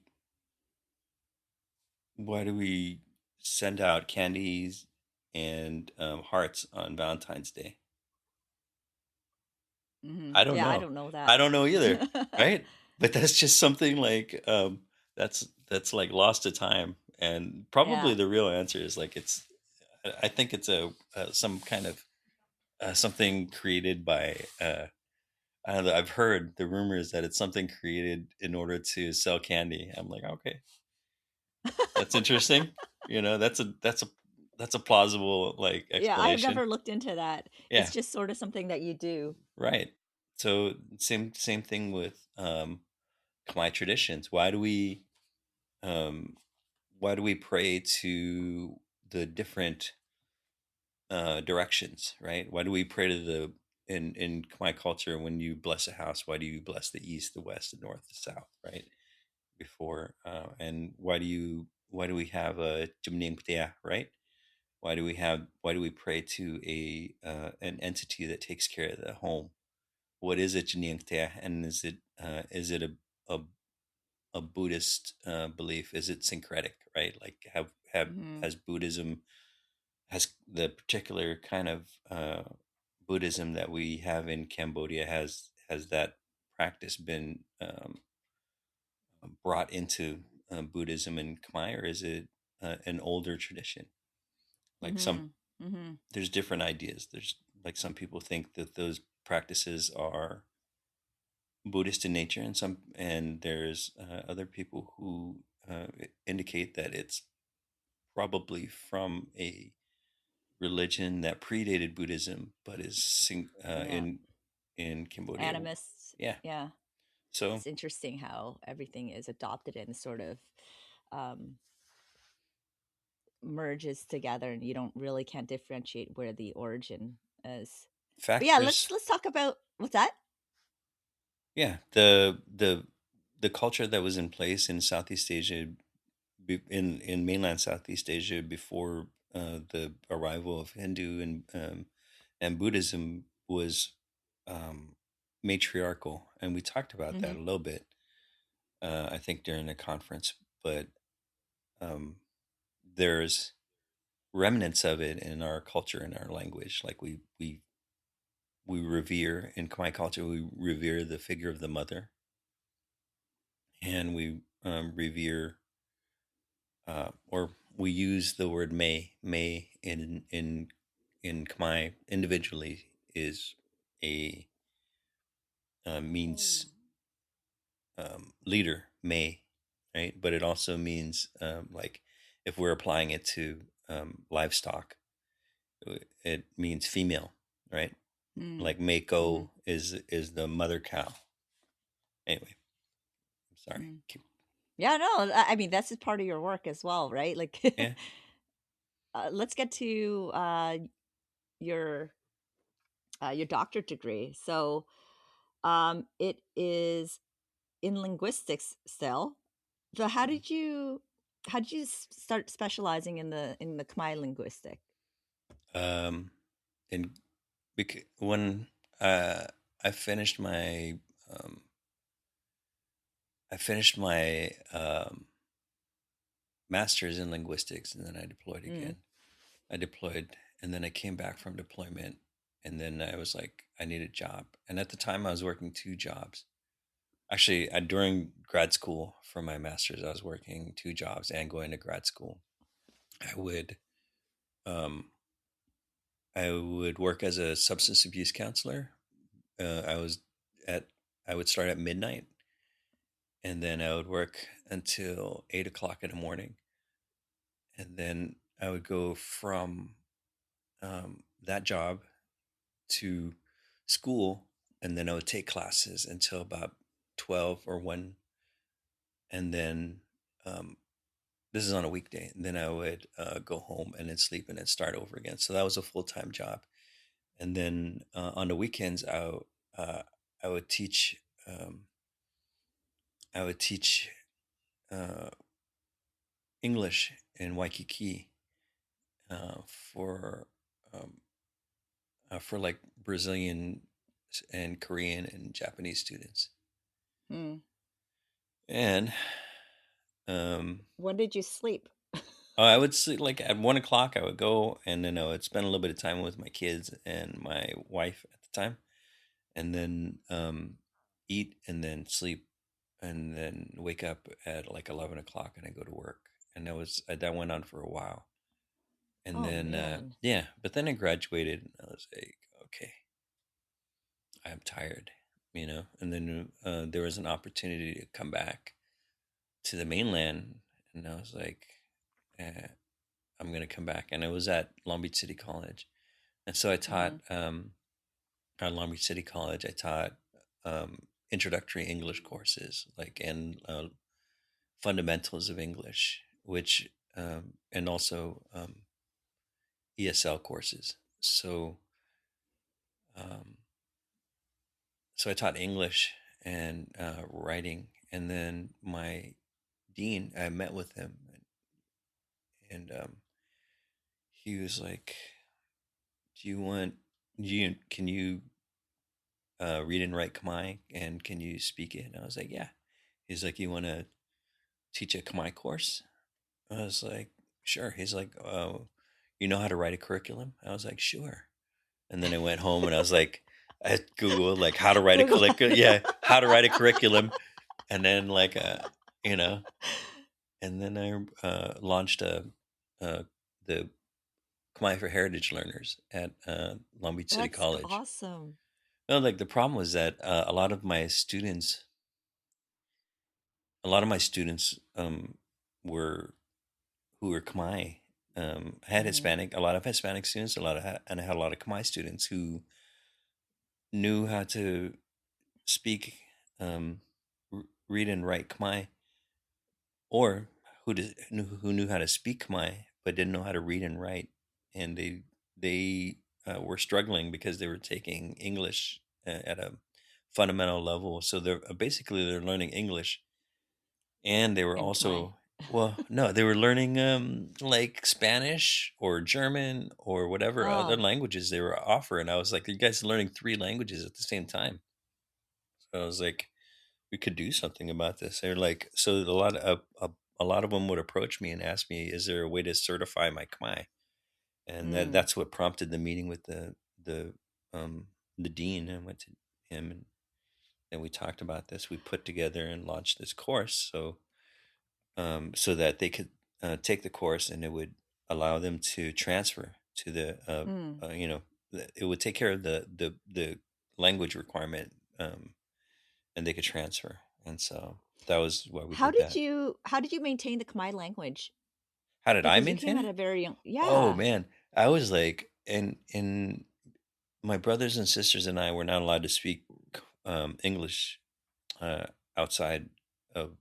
why do we send out candies and hearts on Valentine's Day? Mm-hmm. I don't Yeah, I know. don't know I that. don't know either, right? But that's just something like that's like lost to time, and probably Yeah. the real answer is like it's. I think it's a some kind of something created by. I don't know, I've heard the rumors that it's something created in order to sell candy. I'm like, okay, that's interesting. You know, that's a plausible like Yeah, I've explanation. never looked into that. It's Yeah, just sort of something that you do. right. So same thing with Khmer traditions. Um, why do we pray to the different directions, right? Why do we pray to the in Khmer culture when you bless a house? Why do you bless the east, the west, the north, the south, right? Before and why do we have a Jumning Ptia, right? Why do we pray to a an entity that takes care of the home? What is a Jumning Ptia, and is it a a Buddhist belief? Is it syncretic, right? Like have Mm-hmm. has Buddhism has the particular kind of Buddhism that we have in Cambodia has that practice been brought into Buddhism in Khmer, or is it an older tradition? Like some, Mm-hmm. Mm-hmm. there's different ideas. There's like some people think that those practices are Buddhist in nature, and there's other people who indicate that it's probably from a religion that predated Buddhism, but is Yeah. in Cambodia. Animists. Yeah. Yeah. So It's interesting how everything is adopted and sort of um, merges together, and you don't really can't differentiate where the origin is. But yeah, let's factors. let's talk about what's that? Yeah. The culture that was in place in Southeast Asia, in mainland Southeast Asia before the arrival of Hindu and Buddhism was um, matriarchal, and we talked about Mm-hmm. that a little bit. I think during the conference, but um, there's remnants of it in our culture and our language. Like we revere in Khmer culture, we revere the figure of the mother, and we revere or we use the word may in Khmer individually is a means leader may, right, but it also means like if we're applying it to livestock, it means female, right? Like Mm-hmm. Mako is the mother cow. Anyway, I'm sorry. Mm. Yeah, no, I mean that's a part of your work as well, right? Like, Yeah. let's get to your your doctorate degree. So, it is in linguistics still. So, how did you start specializing in the Khmer linguistic? Um, and when uh, I finished my um, I finished my master's in linguistics, and then I deployed Mm, again. I deployed, and then I came back from deployment, and then I was like, I need a job. And at the time, I was working two jobs. Actually, during grad school for my master's, I was working two jobs and going to grad school. I would um, I would work as a substance abuse counselor. I was at I would start at midnight, and then I would work until 8 o'clock in the morning, and then I would go from that job to school, and then I would take classes until about 12 or 1, and then um, this is on a weekday. And then I would go home and then sleep and then start over again. So that was a full time job. And then on the weekends, uh, I would teach. I would teach uh, English in Waikiki for um, for like Brazilian and Korean and Japanese students. Hmm. And um, When did you sleep? I would sleep like at 1 o'clock. I would go and then I would spend a little bit of time with my kids and my wife at the time, and then eat and then sleep, and then wake up at like 11 o'clock and I go to work. And that went on for a while, and Oh then man. yeah, but then I graduated and I was like, okay, I'm tired, And then there was an opportunity to come back to the mainland, and I was like, eh, I'm gonna come back, and I was at Long Beach City College, and so I taught Mm-hmm. at Long Beach City College. I taught introductory English courses, like and fundamentals of English, which and also ESL courses. Um, so I taught English and writing, and then my dean, I met with him, and he was like, "Do you want? Can you read and write Khmer, and can you speak it?" And I was like, "Yeah." He's like, "You want to teach a Khmer course?" I was like, "Sure." He's like, "Oh, you know how to write a curriculum?" I was like, "Sure." And then I went home and I was like, I Googled like how to write a Google. curriculum. Yeah, how to write a curriculum, and then like you know, and then I launched uh, the Khmer for Heritage Learners at Long Beach City That's College. awesome. No, like the problem was that a lot of my students were who were Khmer. I had Mm-hmm. a lot of Hispanic students, and I had a lot of Khmer students who knew how to speak, read and write Khmer, or who knew how to speak Khmer but didn't know how to read and write, and they were struggling because they were taking English at a fundamental level. So they're learning English, and they were In Khmer. also no, they were learning like Spanish or German or whatever other Oh. languages they were offering. I was like, you guys are learning three languages at the same time. So I was like, we could do something about this. They're like, so a lot of them would approach me and ask me, is there a way to certify my Khmer? And Mm. that's what prompted the meeting with the um the dean. I went to him, and we talked about this. We put together and launched this course, so that they could take the course, and it would allow them to transfer to Mm. it would take care of the language requirement, and they could transfer. And so that was why we did that. How did you maintain the Khmer language? How did I Because you came maintain at it? a very young. Oh Yeah. man, I was like, and my brothers and sisters and I were not allowed to speak English uh, outside of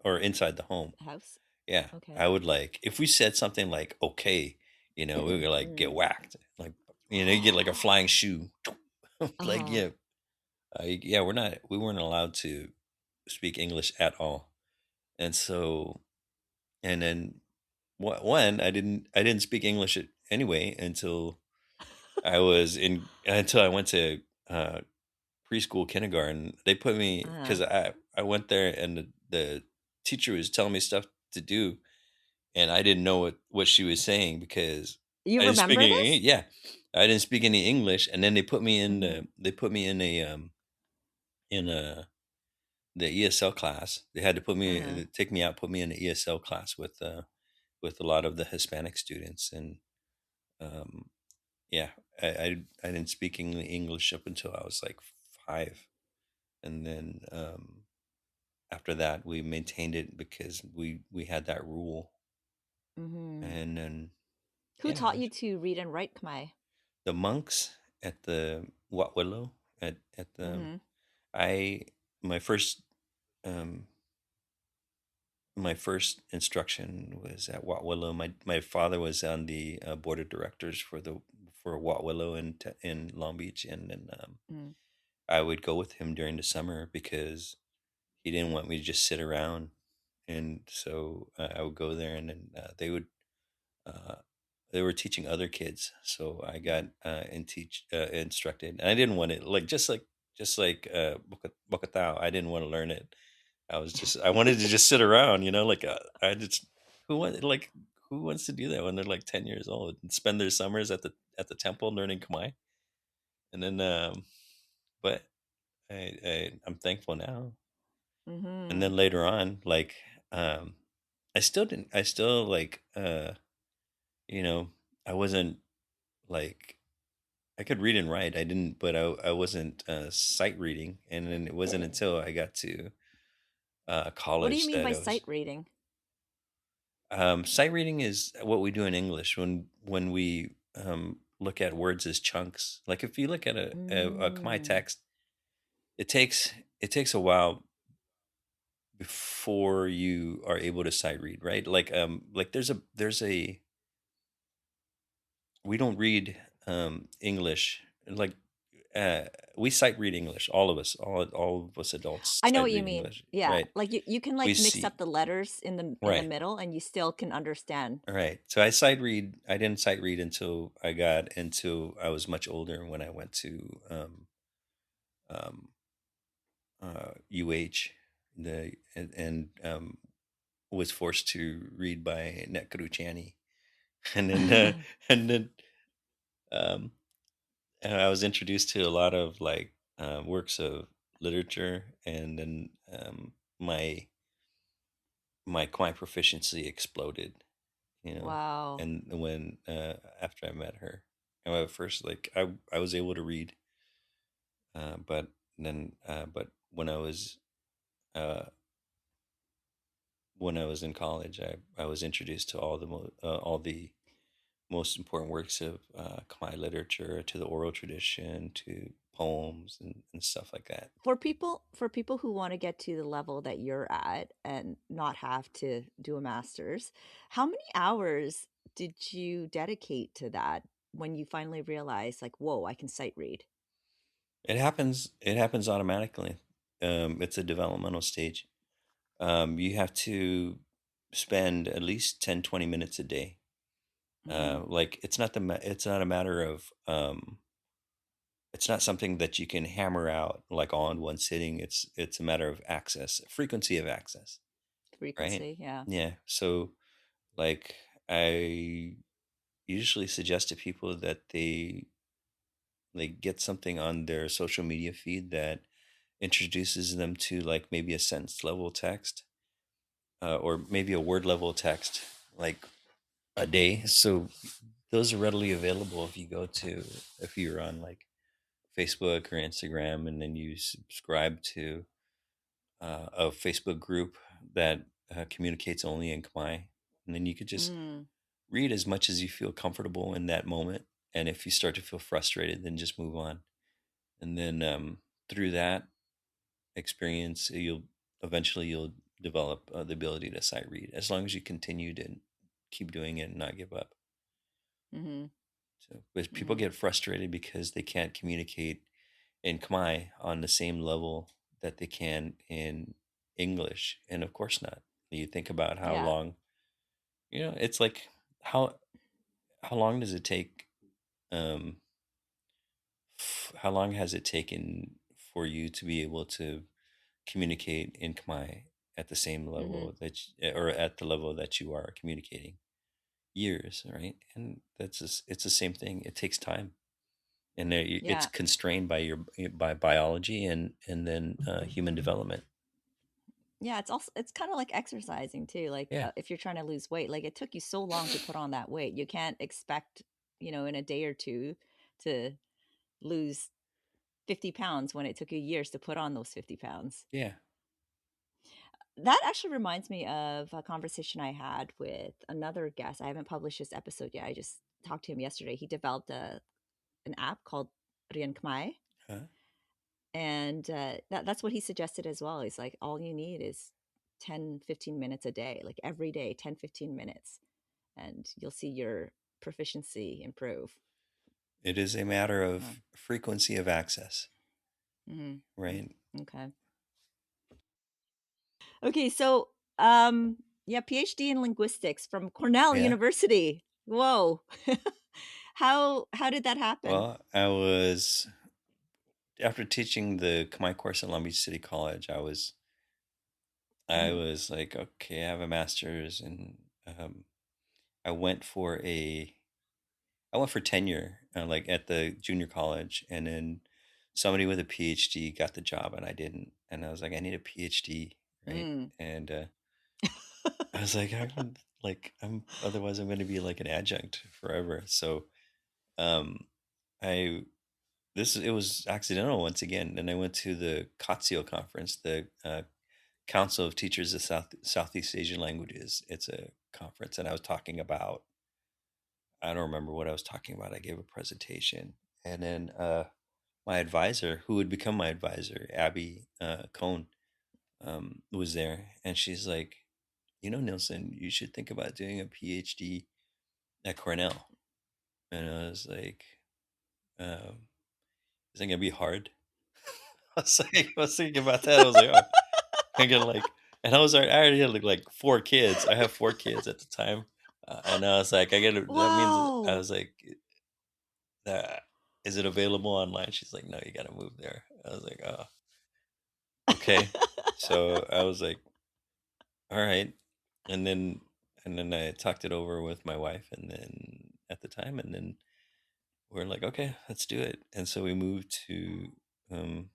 or inside the home. House. Yeah, Okay. I would like if we said something like "okay," we would like get Mm. whacked, like you get like a flying shoe, like Uh-huh. we weren't allowed to speak English at all, and so and then one I didn't speak English anyway until I went to uh, preschool kindergarten. They put me Uh-huh. because I went there and the teacher was telling me stuff to do, and I didn't know what she was saying because You I didn't speak remember any. this? Yeah, I didn't speak any English, and then Mm-hmm. they put me in the ESL class. They had to Uh-huh. take me out, put me in the ESL class with a lot of the Hispanic students, and um, yeah, I didn't speak English up until I was like 5, and then after that we maintained it because we had that rule, Mm-hmm. and then Who yeah, taught you to read and write Khmer? the monks at the Wat Willow at the Mm-hmm. I my first um my first instruction was at Wat Willow. My father was on the board of directors for Wat Willow in Long Beach, and then Mm. I would go with him during the summer because he didn't want me to just sit around, and so I would go there, and then they would uh, they were teaching other kids, so I got instructed. And I didn't want it like Bokatao. I didn't want to learn it. I wanted to just sit around, like I just who want like who wants to do that when they're like 10 years old and spend their summers at the temple learning Khmer, and then but I'm thankful now. And Mm-hmm. then later on, like um, I still like you know I wasn't like I could read and write. I didn't, but I wasn't sight reading, and then it wasn't until I got to What do you college mean that by I was. sight reading? Sight reading is what we do in English when we look at words as chunks. Like if you look at a Khmer Mm. text, it takes it takes a while before you are able to sight read, right? Like there's a we don't read English like uh, we sight read English. All of us adults I know sight what you read mean. English, Yeah, right? like you can We like mix see, up the letters in the right. middle, and you still can understand. Right. So I sight read. I didn't sight read until I was much older when I went to um, UH, and was forced to read by Netkaruchani, and then and then um, I was introduced to a lot of like works of literature, and then my my Khmer proficiency exploded, you know. Wow. And when after I met her, at first like I was able to read, but then but uh, when I was in college, I was introduced to all the most important works of Khmer literature, to the oral tradition, to poems and stuff like that. For people who want to get to the level that you're at and not have to do a master's, how many hours did you dedicate to that when you finally realized, like, whoa, I can sight read? It happens. It happens automatically. It's a developmental stage. You have to spend at least 10-20 minutes a day. Mm-hmm. Like it's not a matter of it's not something that you can hammer out like all in one sitting. It's a matter of access, frequency of access, right? Frequency, yeah. Yeah. So like I usually suggest to people that they get something on their social media feed that introduces them to like maybe a sentence level text, or maybe a word level text, like a day. So those are readily available if you're on like Facebook or Instagram, and then you subscribe to a Facebook group that communicates only in Khmer, and then you could just Mm. read as much as you feel comfortable in that moment. And if you start to feel frustrated, then just move on. And then through that experience, you'll develop the ability to sight read as long as you continue to keep doing it and not give up. Mm-hmm. So, but people Mm-hmm. get frustrated because they can't communicate in Khmer on the same level that they can in English, and of course not. You think about how Yeah. long, it's like how how long does it take? Um, how long has it taken for you to be able to communicate in Khmer at the same Mm-hmm. level or at the level that you are communicating? Years, right? And it's the same thing. It takes time, and it's Yeah. constrained by by biology and then human development. Yeah, it's kind of like exercising too. Like Yeah, if you're trying to lose weight, like it took you so long to put on that weight. You can't expect, in a day or two to lose 50 pounds when it took you years to put on those 50 pounds. yeah. That actually reminds me of a conversation I had with another guest. I haven't published this episode yet. I just talked to him yesterday. He developed an app called Rien Khmer, Huh? and that's what he suggested as well. He's like, all you need is 10-15 minutes a day, like every day, 10-15 minutes, and you'll see your proficiency improve. It is a matter Um, of frequency of access, mhm. right? Okay. Okay, so yeah, PhD in linguistics from Cornell Yeah. University. Whoa. How did that happen? Well, I was after teaching the Khmer course at Long Beach City College. I Mm, was like, okay, I have a master's, and um, I went for a I went for tenure, like at the junior college, and then somebody with a PhD got the job, and I didn't. And I was like, I need a PhD, right? mm. And I was like, I'm otherwise I'm going to be like an adjunct forever. So um, I it was accidental once again, and I went to the COTSEO conference, the Council of Teachers of Southeast Asian Languages. It's a conference, and I was talking about I don't remember what I was talking about. I gave a presentation, and then my advisor, who would become my advisor, Abby Cohn, was there, and she's like, Nielson, you should think about doing a PhD at Cornell. And I was like, is it gonna be hard? I was thinking about that. I was like, oh, I'm gonna and I already had like 4 kids. I have 4 kids at the time, and I was like, I gotta. That means I Whoa. was like, uh, is it available online? She's like, no, you gotta move there. I was like, oh, okay. So I was like, all right, and then I talked it over with my wife, and then at the time, and then we're like, okay, let's do it. And so um,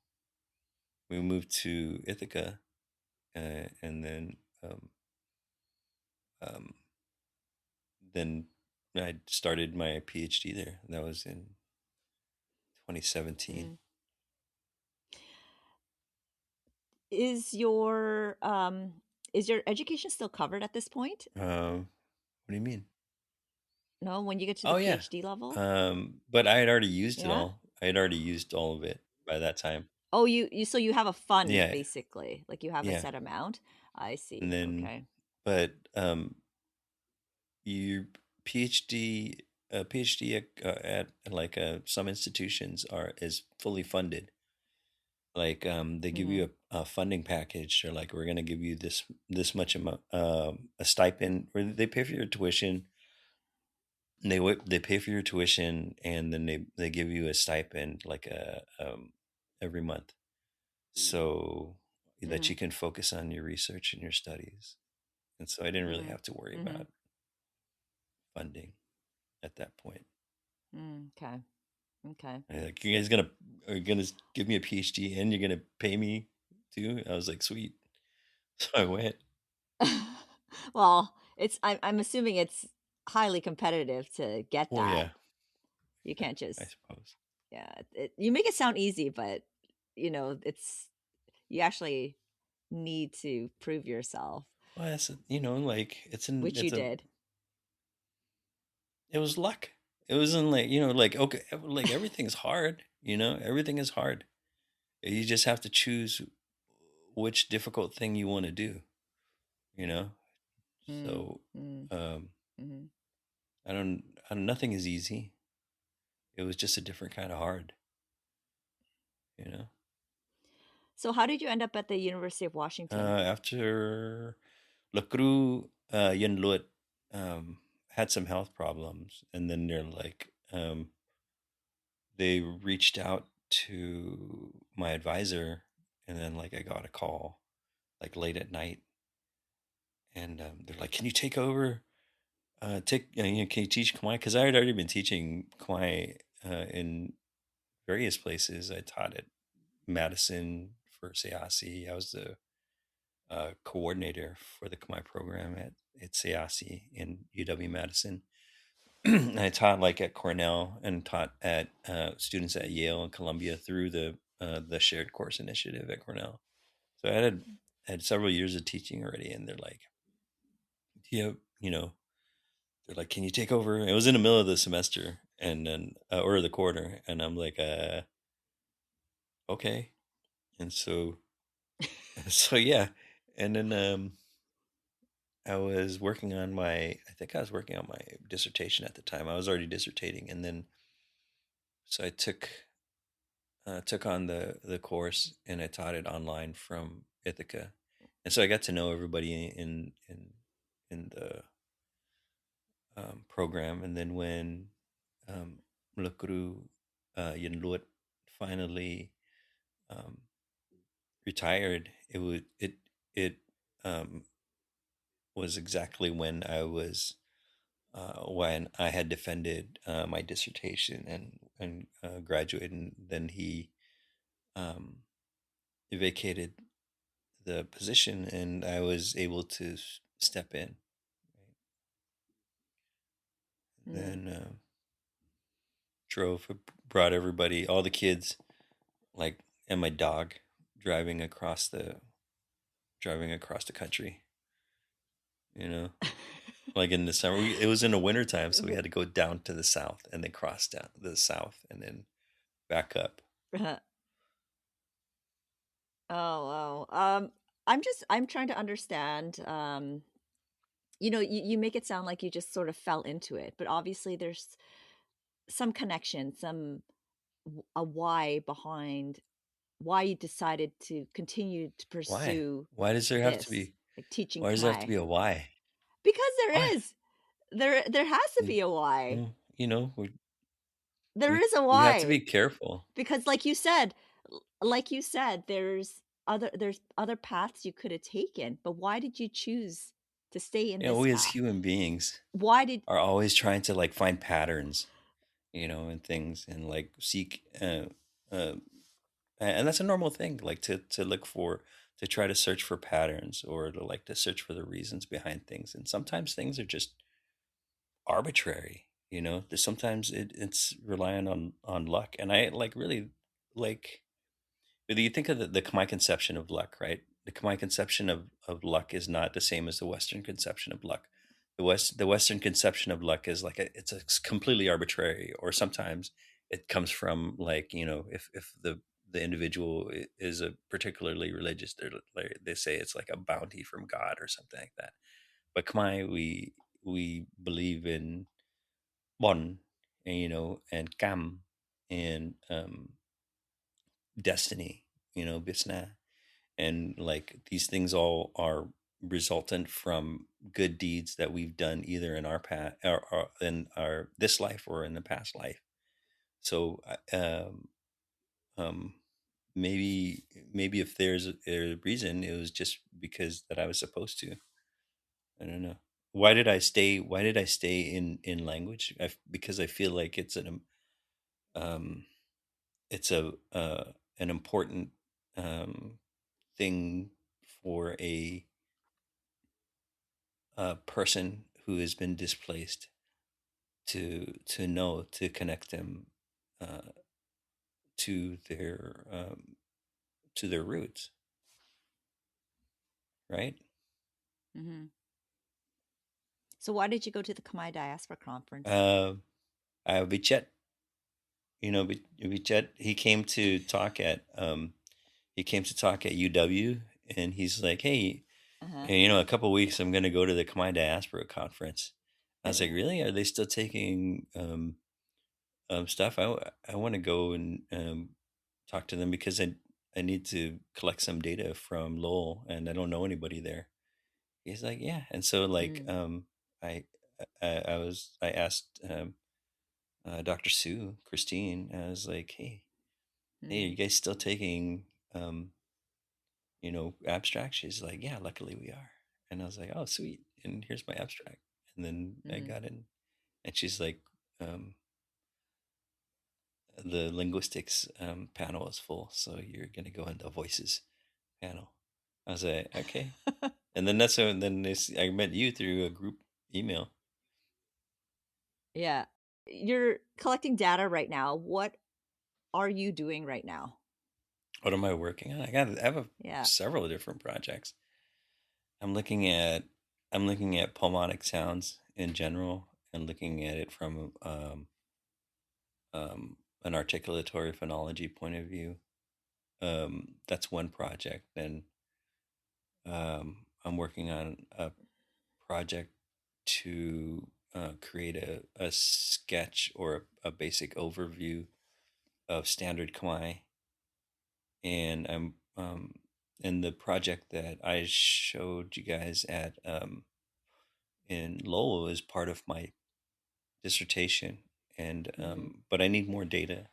we moved to Ithaca, and um, um, then I started my PhD there. That was in 2017. Mm. Is your is your education still covered at this point? What do you mean? No, when you get to the Oh yeah, PhD level? but I had already used it Yeah? all. I had already used all of it by that time. Oh, you so you have a fund Yeah, basically. Like you have a yeah, set amount. I and see. then, Okay. but your PhD, PhD at like some institutions is fully funded. Like they give Mhm. you a funding package. They're like, we're going to give you this much amount, a stipend, or they pay for your tuition. And they pay for your tuition, and then they give you a stipend like a every month, so that you Mhm. can focus on your research and your studies. And so I didn't really Mhm. have to worry Mhm. about funding at that point. Mm, okay. Okay. Like, you guys are you gonna give me a PhD and you're gonna pay me too? I was like, sweet. So I went. Well, I'm assuming it's highly competitive to get Well, that. yeah, You can't I just suppose. yeah, you make it sound easy, but it's you actually need to prove yourself, Well, like which you it's a did. it was luck. It wasn't like, like, okay, like everything's hard. Everything is hard. You just have to choose which difficult thing you want to do. You know, Mm, so mm, um, mhm. Nothing is easy. It was just a different kind of hard. You know. So how did you end up at the University of Washington? After Lacru Yen Lut had some health problems, and then they reached out to my advisor, and then like I got a call like late at night, and they're like, "Can you take over? Can you teach Khmer?" Because I had already been teaching Khmer in various places. I taught at Madison for SEASI. I was the coordinator for the Khmer program at SEASI in UW Madison. I taught like at Cornell and taught at students at Yale and Columbia through the shared course initiative at Cornell. So I had several years of teaching already, and they're like, yeah, they're like, can you take over? It was in the middle of the semester, and then or the quarter, and I'm like, okay, and so so yeah, and then I think I was working on my dissertation at the time. I was already dissertating, and then so I took on the course, and I taught it online from Ithaca, and so I got to know everybody in the program, and then when um, Mlekuru Yinluat finally um, retired, it um, was exactly when I had defended my dissertation and graduated, and then um, he vacated the position, and I was able to step in. Mm. Then drove, brought everybody, all the kids, like, and my dog, driving across the driving across the country. You know, like in the summer, it was in the winter time, so we had to go down to the south and then cross down the south and then back up. Oh, wow. I'm trying to understand. You make it sound like you just sort of fell into it, but obviously there's some connection, a why behind why you decided to continue to Why? pursue Why does there have to this, be? like teaching Why does there have to Khmer. be a why? Because Why? there is. There has to be a why. Well, you know, There is a we have to be why. careful. Because like you said, there's other paths you could have taken, but why did you choose to stay in You know, this we as path? human beings Why did are always trying to like find patterns, and things, and like seek, uh, and that's a normal thing, like to look for, to try to search for patterns, or to like to search for the reasons behind things. And sometimes things are just arbitrary. There's sometimes it's relying on luck, and I like really like. Whether you think of the Khmer conception of luck, right? The Khmer conception of luck is not the same as the Western conception of luck. The Western conception of luck is like it's completely arbitrary, or sometimes it comes from, like, if the individual is a particularly religious, they say it's like a bounty from God or something like that. But Khmer, we believe in Bon, and Kam, and destiny, Bisna, and like these things all are resultant from good deeds that we've done either in our past, or in our this life, or in the past life. So um maybe if there's a reason, it was just because that I was supposed to. I don't know. Why did I stay in language? Because I feel like um it's an important um thing for a person who has been displaced to know, to connect them uh, to their roots, right? Mhm. So why did you go to the Khmer Diaspora Conference? Uh, Vichet, Vichet, he came to talk at UW, and he's like, hey, Uh-huh. a couple weeks I'm going to go to the Khmer Diaspora Conference. I was like, really? Are they still taking stuff? I want to go and talk to them, because I need to collect some data from Lowell, and I don't know anybody there. He's like, yeah. And so, like, Mm. I I asked Dr. Sue, Christine. I was like, hey, are Mm. you guys still taking abstract? She's like, yeah, luckily we are. And I was like, oh, sweet. And here's my abstract. And then I Mm. got in, and she's like, um, the linguistics panel is full, so you're gonna go into voices panel. I was like, okay. And then I met you through a group email. Yeah. You're collecting data right now. What are you doing right now? What am I working on? I have Yeah. several different projects. I'm looking at I'm looking at pulmonic sounds in general, and looking at it from an articulatory phonology point of view. That's one project. Then I'm working on a project to create a sketch, or a basic overview of standard Khmer. And I'm in the project that I showed you guys at in Lowell, is part of my dissertation, and but I need more data.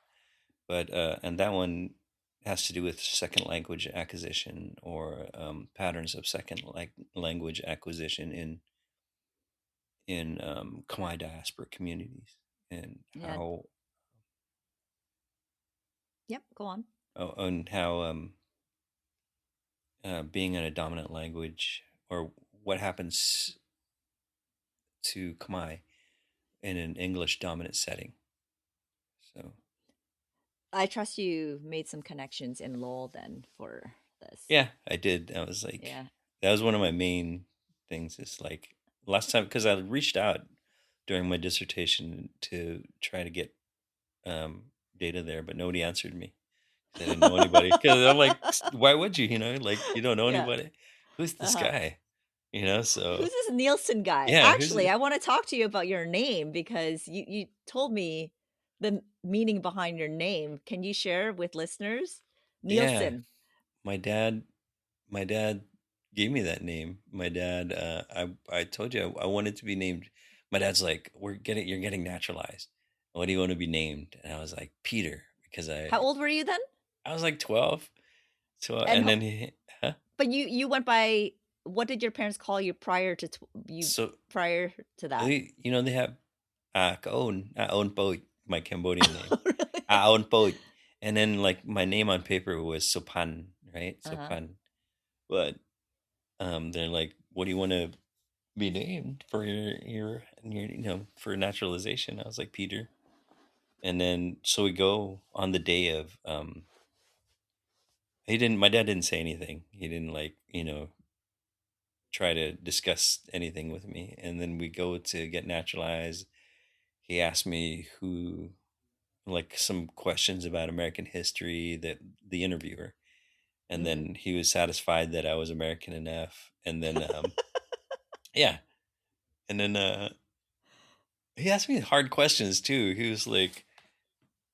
But and that one has to do with second language acquisition, or patterns of second language acquisition in Khmer diasporic communities, and Yeah. how Yep. Go on. and how being in a dominant language, or what happens to Khmer in an English dominant setting. So I trust you made some connections in Lowell then for this. yeah, I did. I was like, Yeah. that was one of my main things. Is like last time, because I reached out during my dissertation to try to get um, data there, but nobody answered me. I didn't know anybody. Because I'm like, why would you? Like you don't know Yeah. anybody. Who's this Uh-huh. guy? So Who's this Nielson guy? yeah, who's Actually, I want to talk to you about your name because you told me the meaning behind your name. Can you share with listeners? yeah. Nielson. My dad, my dad gave me that name. My dad, I told you I wanted to be named. My dad's like, you're getting naturalized. What do you want to be named? And I was like, Peter, because How old were you then? I was like 12. So And and then he, huh? but you went by, what did your parents call you prior to you So prior to that? they have I own Boy, my Cambodian name. Really? I own Boy, and then like my name on paper was Sophann, right? Uh-huh. Sophann, but they're like, what do you want to be named for your for naturalization? I was like, Peter. And then so we go on the day of my dad didn't say anything. He didn't like, try to discuss anything with me. And then we go to get naturalized. He asked me like some questions about American history, that the interviewer. And Mhm. then he was satisfied that I was American enough. And then yeah. And then he asked me hard questions too. He was like,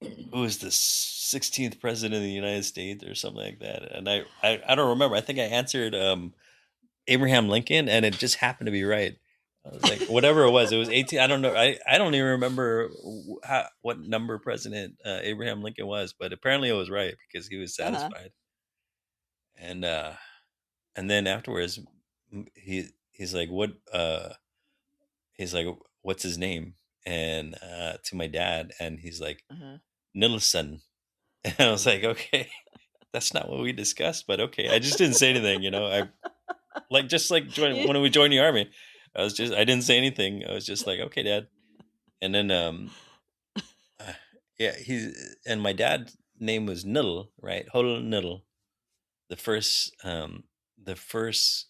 who was the 16th president of the United States or something like that? And I don't remember. I think I answered Abraham Lincoln, and it just happened to be right. I was like, whatever it was 18. I don't know. I don't even remember what number president Abraham Lincoln was, but apparently it was right because he was Uh-huh. satisfied. And then afterwards, he's like, what? He's like, what's his name? And to my dad, and he's like, Uh-huh. Nielson. And I was like, okay, that's not what we discussed, but okay. I just didn't say anything. I like, just like You when we joined the army. I didn't say anything. I was just like, okay, dad. And then uh, yeah, and my dad's name was Niddle, right? Hul Niddle, the first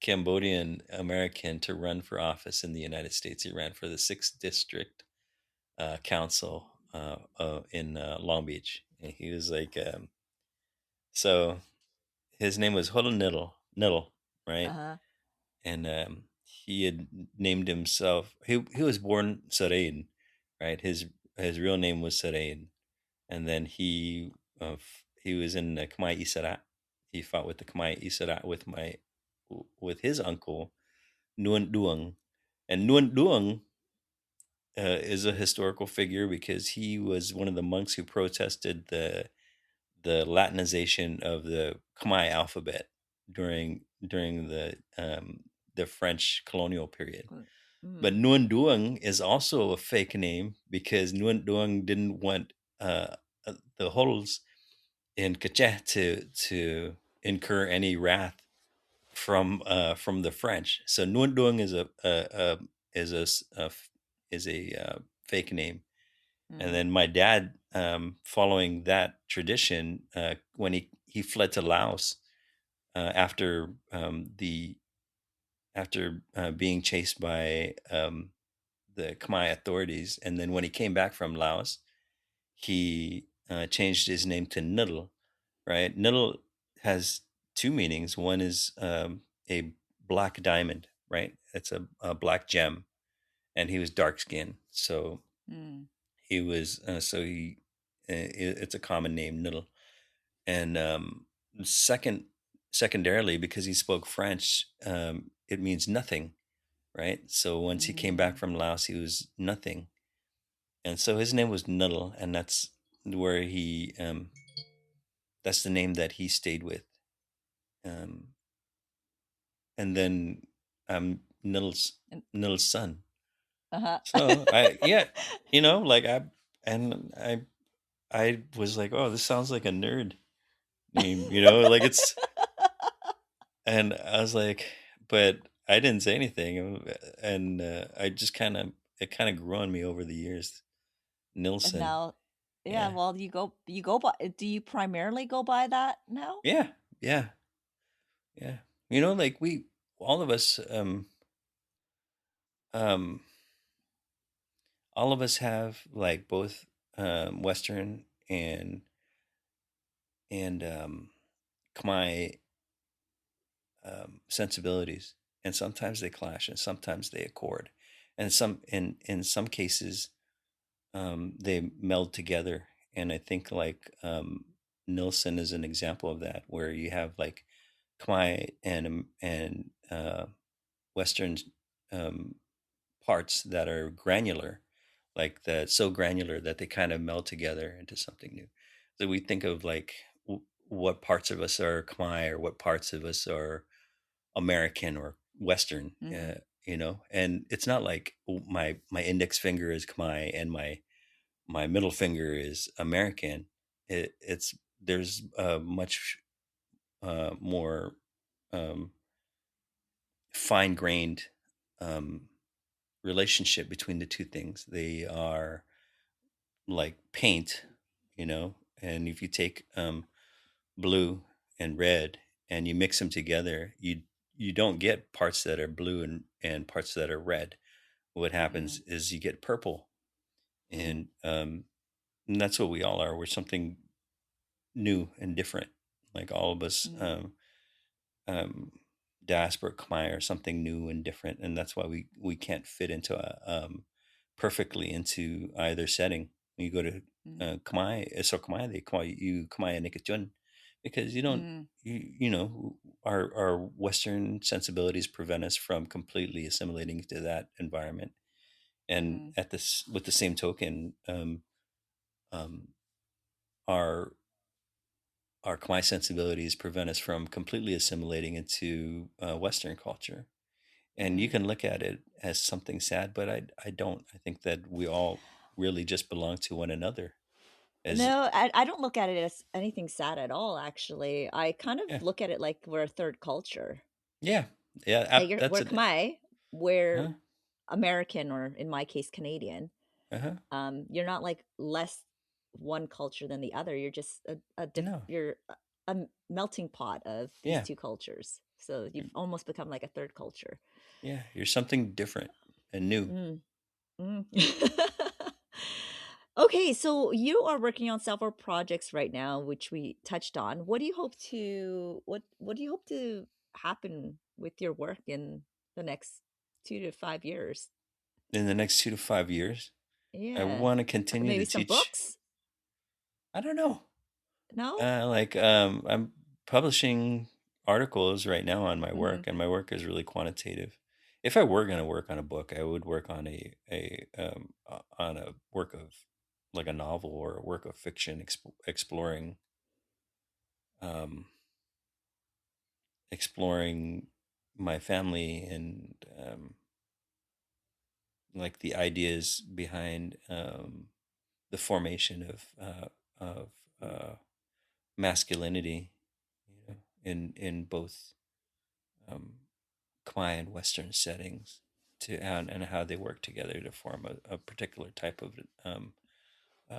Cambodian American to run for office in the United States. He ran for the 6th district council in Long Beach. And he was like, so his name was Hul Niddle, right? uh-huh. And he had named himself. He was born Sarain, right? His real name was Sarain, and then he was in the Khmer Isara. He fought with the Khmer Isara with his uncle Nuan Duong, and Nuan Duong is a historical figure because he was one of the monks who protested the Latinization of the Khmer alphabet during the French colonial period. But Mm. Nguyen Duong is also a fake name because Nguyen Duong didn't want the Huls in Kaceh to incur any wrath from the French. So Nguyen Duong is a fake name. And Mm. then my dad, following that tradition, when he fled to Laos after being chased by the Khmer authorities, and then when he came back from Laos, he changed his name to Niddle. Right, Niddle has two meanings. One is a black diamond. Right, it's a black gem, and he was dark skinned, so Mm. he was it's a common name, Niddle. And second secondarily, because he spoke French, it means nothing, right? So once he came back Mm. from Laos, he was nothing, and so his name was Nuddle, and where he that's the name that he stayed with. Um, and then I'm And- Nuddle's son. Uh-huh. So I yeah, like and I was like, oh, this sounds like a nerd name, like it's and I was like, but I didn't say anything, and I just it kind of grew on me over the years. And Nilsson, now, yeah, yeah, well, you go by, do you primarily go by that now? yeah, yeah, yeah. Like all of us, um, all of us have like both Western and Khmer sensibilities, and sometimes they clash, and sometimes they accord, and in some cases they meld together. And I think like Nilsson is an example of that, where you have like Khmer and Western um, parts that are granular, like that, so granular that they kind of meld together into something new. So we think of like what parts of us are Khmer, or what parts of us are American or Western, Mm-hmm. and it's not like my index finger is Khmer and my middle finger is American. It's There's a much more um, fine grained um, relationship between the two things. They are like paint, and if you take blue and red and you mix them together, you don't get parts that are blue and parts that are red. What happens is you get purple, Mm-hmm. and that's what we all are. We're something new and different. Like all of us, Mm-hmm. um, diasporic Khmer are something new and different, and that's why we can't fit into perfectly into either setting. When you go to Khmer, so Khmer, they call you Khmer Nikachun, because you don't Mm-hmm. you know our Western sensibilities prevent us from completely assimilating to that environment. And Mm-hmm. at this with the same token, um, our Khmer sensibilities prevent us from completely assimilating into Western culture. And you Mm-hmm. can look at it as something sad, but I don't. I think that we all really just belong to one another. As No, I don't look at it as anything sad at all, actually. I kind of Yeah, look at it like we're a third culture. yeah, yeah. Like That's we're it. Khmer, we're Uh American, or in my case, Canadian. huh. Uh-huh. You're not like less one culture than the other. You're just No. you're a melting pot of these Yeah. two cultures. So you've almost become like a third culture. Yeah. You're something different and new. Mm. Mm. Okay, so you are working on several projects right now, which we touched on. What do you hope to happen with your work in the next 2 to 5 years? In the next 2 to 5 years, I Yeah, want to continue to maybe some teach. books. I don't know. No. I'm publishing articles right now on my Mm-hmm. work, and my work is really quantitative. If I were going to work on a book, I would work on on a work of like a novel or a work of fiction, um, exploring my family and like the ideas behind the formation of masculinity, in both um, Khmer and Western settings, and how they work together to form a particular type of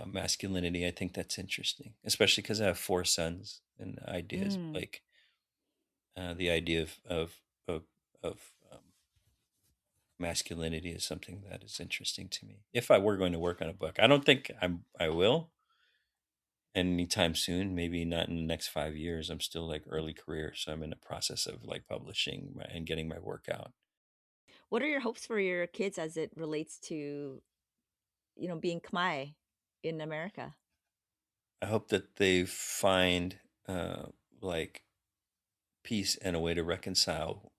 masculinity. I think that's interesting, especially because I have four sons, and ideas Mm. like the idea of, of masculinity is something that is interesting to me. If I were going to work on a book, I don't think I will anytime soon. Maybe not in the next 5 years. I'm still like early career, so I'm in the process of like publishing and getting my work out. What are your hopes for your kids as it relates to, being Khmer in America? I hope that they find like peace and a way to reconcile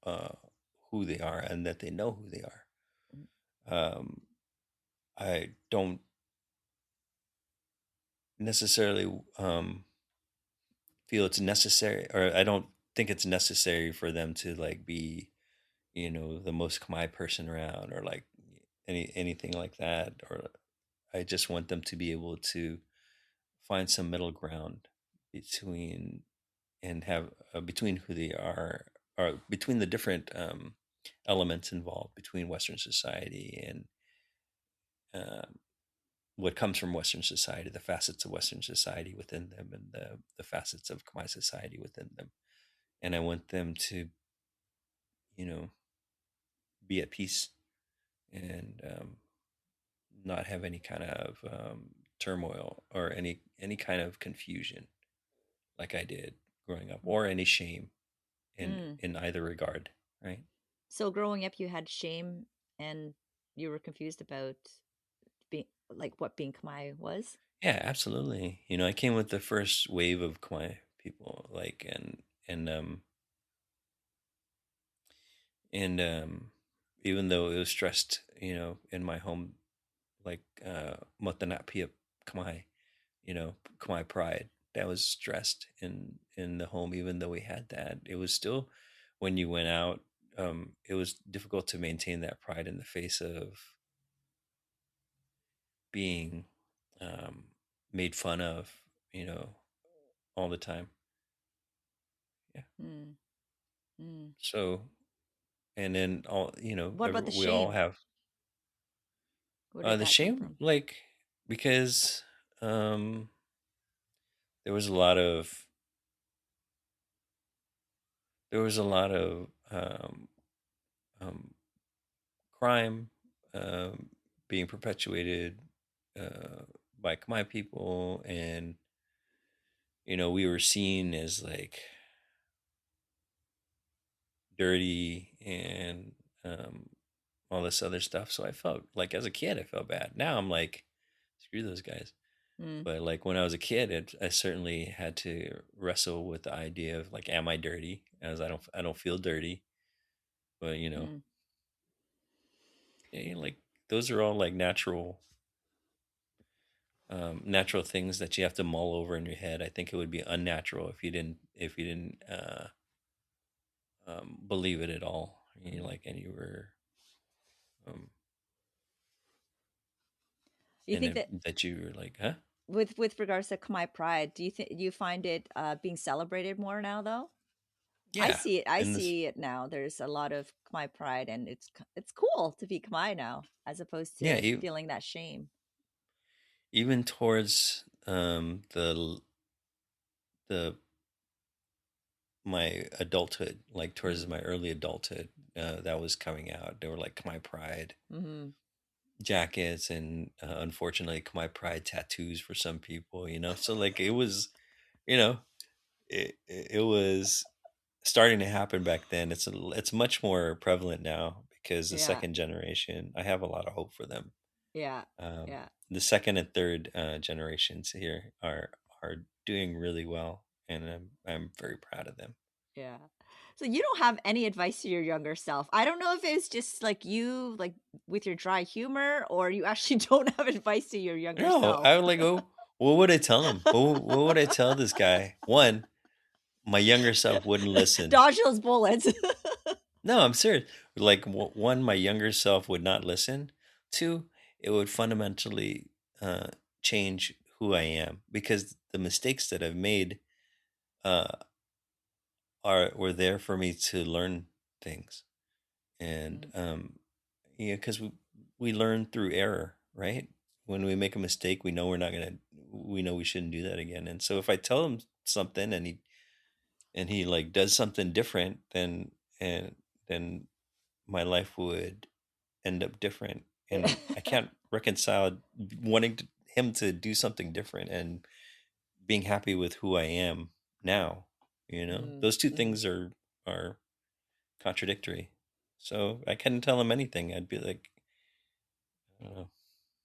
who they are and that they know who they are. Um, I don't necessarily feel it's necessary, or I don't think it's necessary for them to like be, the most Khmer person around, or like anything like that. Or I just want them to be able to find some middle ground between and have between who they are, or between the different elements involved between Western society and um, what comes from Western society, the facets of Western society within them, and the facets of Khmer society within them. And I want them to, you know, be at peace and not have any kind of turmoil or any kind of confusion like I did growing up, or any shame Mm. in either regard, right? So growing up, you had shame and you were confused about being like what being Khmer was. Yeah, absolutely. I came with the first wave of Khmer people, like, and even though it was stressed, in my home, like Motanapia Khmer, Khmer pride, that was stressed in the home. Even though we had that, it was still, when you went out, it was difficult to maintain that pride in the face of being um, made fun of, you know, all the time. Yeah. Mm. Mm. So, and then all, What about the we all shame? have Where did the that come shame, from? like, because um, there was a lot of there was a lot of um, crime being perpetuated uh, by Khmer people, and we were seen as like dirty and all this other stuff. So I felt like, as a kid, I felt bad. Now I'm like, screw those guys. Mm. But like when I was a kid, I certainly had to wrestle with the idea of like, am I dirty? As I don't feel dirty, but Mm. like those are all like natural things that you have to mull over in your head. I think it would be unnatural if you didn't believe it at all. Like, and you were um, You and think that that you were like, huh? with regards to Khmer pride, do you find it being celebrated more now though? I Yeah, see it. I and this, see it now. There's a lot of Khmer pride, and it's cool to be Khmer now, as opposed yeah, to feeling that shame. even towards the my adulthood, like towards Mm. my early adulthood, that was coming out. They were like Khmer Pride Mm-hmm. jackets, and unfortunately, Khmer Pride tattoos for some people. So like it was, you know, it was starting to happen back then. It's much more prevalent now because the Yeah, second generation. I have a lot of hope for them. yeah, Um, yeah, the second and third generations here are doing really well, and I'm very proud of them. yeah. So you don't have any advice to your younger self. I don't know if it's just like you, like with your dry humor, or you actually don't have advice to your younger No, self. I would like, oh, what would I tell him? What would I tell this guy? One, my younger self wouldn't listen. Dodge those bullets. No, I'm serious. Like, one, my younger self would not listen. Two, it would fundamentally uh, change who I am, because the mistakes that I've made uh, were there for me to learn things, and Mm, because we learn through error, right? When we make a mistake, we know we shouldn't do that again. And so if I tell him something, and he like does something different, and then my life would end up different. And I can't reconcile wanting him to do something different and being happy with who I am now. mm, Those two mm. things are contradictory. So I couldn't tell him anything. I'd be like,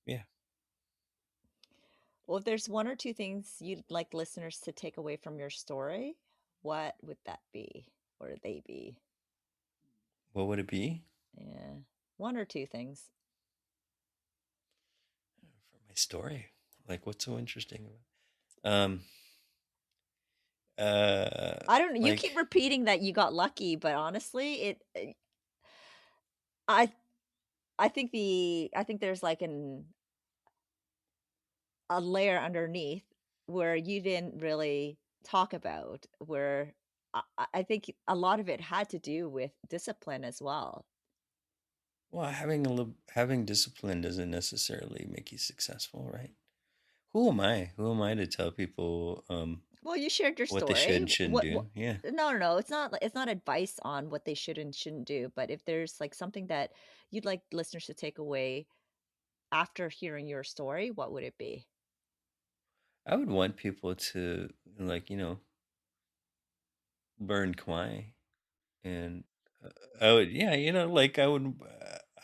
yeah. Well, if there's one or two things you'd like listeners to take away from your story, what would that be? Or would they be? What would it be? Yeah. One or two things. For my story. Like, what's so interesting about I don't know. You like, keep repeating that you got lucky, but honestly, I I think there's like a layer underneath where you didn't really talk about where I think a lot of it had to do with discipline as well. well, having discipline doesn't necessarily make you successful, right? Who am I to tell people Well, you shared your what they should story. and shouldn't do? Yeah. No, no, no. It's not advice on what they should and shouldn't do, but if there's like something that you'd like listeners to take away after hearing your story, what would it be? I would want people to, like, learn Khmer, and I would, yeah, like, I would,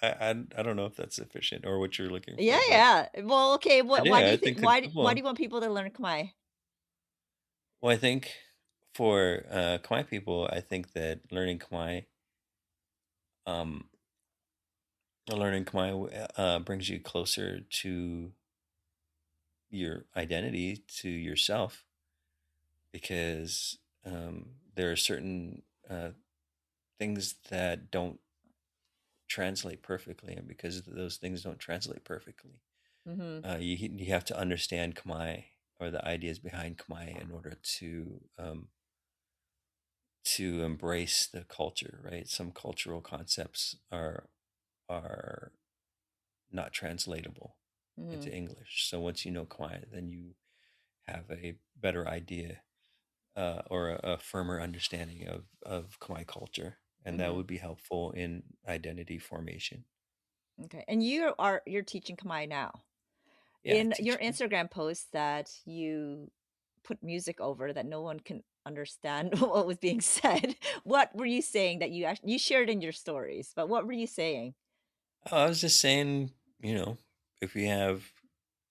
I don't know if that's sufficient or what you're looking Yeah, for, but yeah. Well, okay. Why do yeah, you I think think that why do people. you want people to learn Khmer? Well, I think for Khmer people, I think that um, learning Khmer brings you closer to your identity, to yourself, because there are certain things that don't translate perfectly, and because those things don't translate perfectly, Mhm. you have to understand Khmer, or the ideas behind Khmer, in order to embrace the culture, right? Some cultural concepts are not translatable Mhm. into English. So once you know Khmer, then you have a better idea, or a firmer understanding of Khmer culture, and that Mhm. would be helpful in identity formation. Okay. And you're teaching Khmer now. Yeah, I In your teach Khmer. Instagram post that you put music over that no one can understand what was being said, what were you saying that you shared in your stories, but what were you saying? Oh, I was just saying, you know, if we have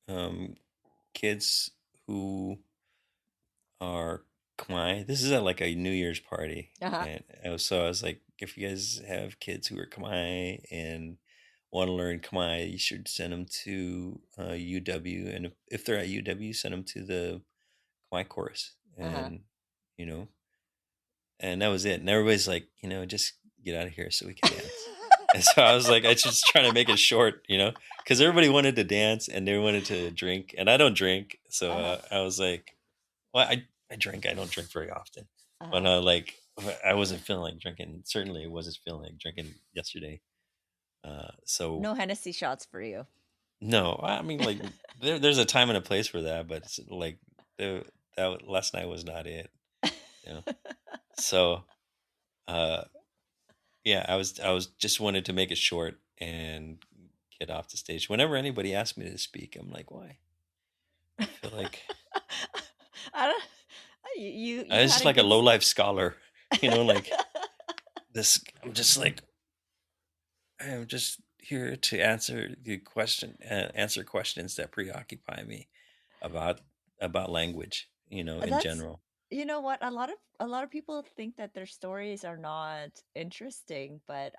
um, kids who are Khmer. This is at like a New Year's party, Uh-huh. and I was like, if you guys have kids who are Khmer and want to learn Khmer, you should send them to UW, and if they're at UW, send them to the Khmer course, Uh-huh. you know, and that was it. And everybody's like, just get out of here so we can dance. And so I was like, I just trying to make it short, because everybody wanted to dance and they wanted to drink, and I don't drink, so Uh-huh. I was like, well, I drink. I don't drink very often, but Uh-huh. like, I wasn't feeling like drinking. Certainly, wasn't feeling like drinking yesterday. So No Hennessy shots for you. no, I mean, like, there's a time and a place for that, but it's like that last night was not it. You know. So uh, yeah, I was just wanted to make it short and get off the stage. Whenever anybody asks me to speak, I'm like, why? I feel like I don't I you was had just a like a good low life scholar, like this. I'm just like, I am just here to answer questions that preoccupy me about language, in That's general. you know what? A lot of people think that their stories are not interesting, but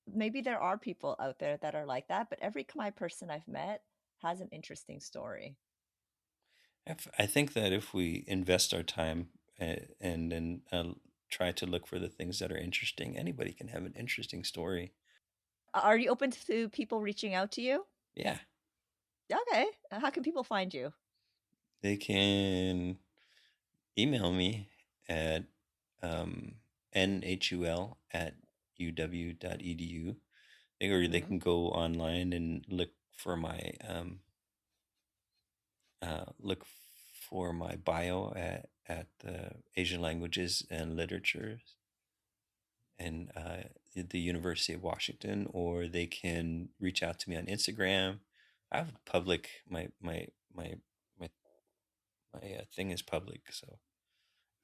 maybe there are people out there that are like that, but every Khmer person I've met has an interesting story. I think that if we invest our time, and then try to look for the things that are interesting, anybody can have an interesting story. Are you open to people reaching out to you? Yeah, Okay. How can people find you? they can email me at nhul at uw.edu, or they Mhm. can go online and look for my bio at the Asian Languages and Literatures and the University of Washington, or they can reach out to me on Instagram. I have public my my my thing is public, so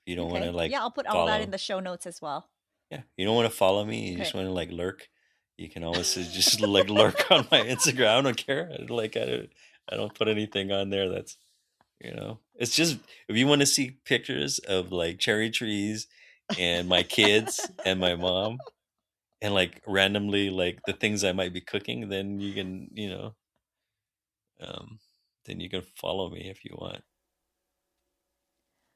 if you don't want to Okay. like Yeah, I'll put all that in follow, the show notes as well. yeah, you don't want to follow me, you just Okay. want to like lurk, you can always just like lurk on my Instagram. I don't care. I don't put anything on there that's, it's just, if you want to see pictures of like cherry trees and my kids and my mom, and like randomly like the things I might be cooking, then you can, um, then you can follow me if you want.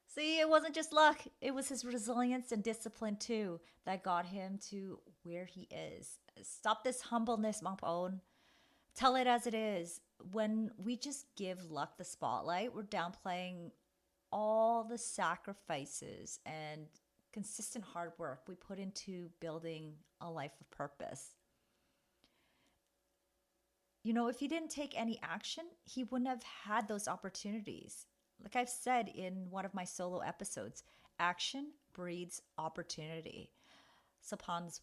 See, it wasn't just luck. It was his resilience and discipline too that got him to where he is. Stop this humbleness, Mampon. Tell it as it is. When we just give luck the spotlight, we're downplaying all the sacrifices and consistent hard work we put into building a life of purpose. If he didn't take any action, he wouldn't have had those opportunities. Like I've said in one of my solo episodes, action breeds opportunity. Sapan's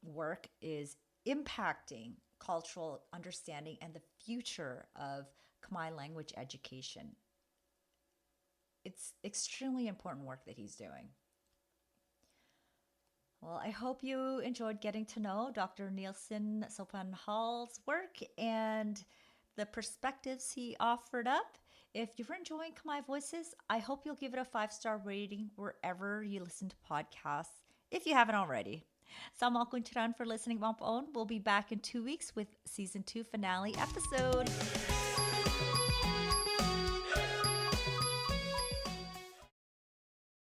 work is impacting cultural understanding and the future of Khmer language education. It's extremely important work that he's doing. Well, I hope you enjoyed getting to know Dr. Nielson Sophann Hul's work and the perspectives he offered up. If you're enjoying Khmer Voices, I hope you'll give it a 5-star rating wherever you listen to podcasts, if you haven't already. Salamat kuncharan for listening, Mampon. We'll be back in 2 weeks with season 2 finale episode.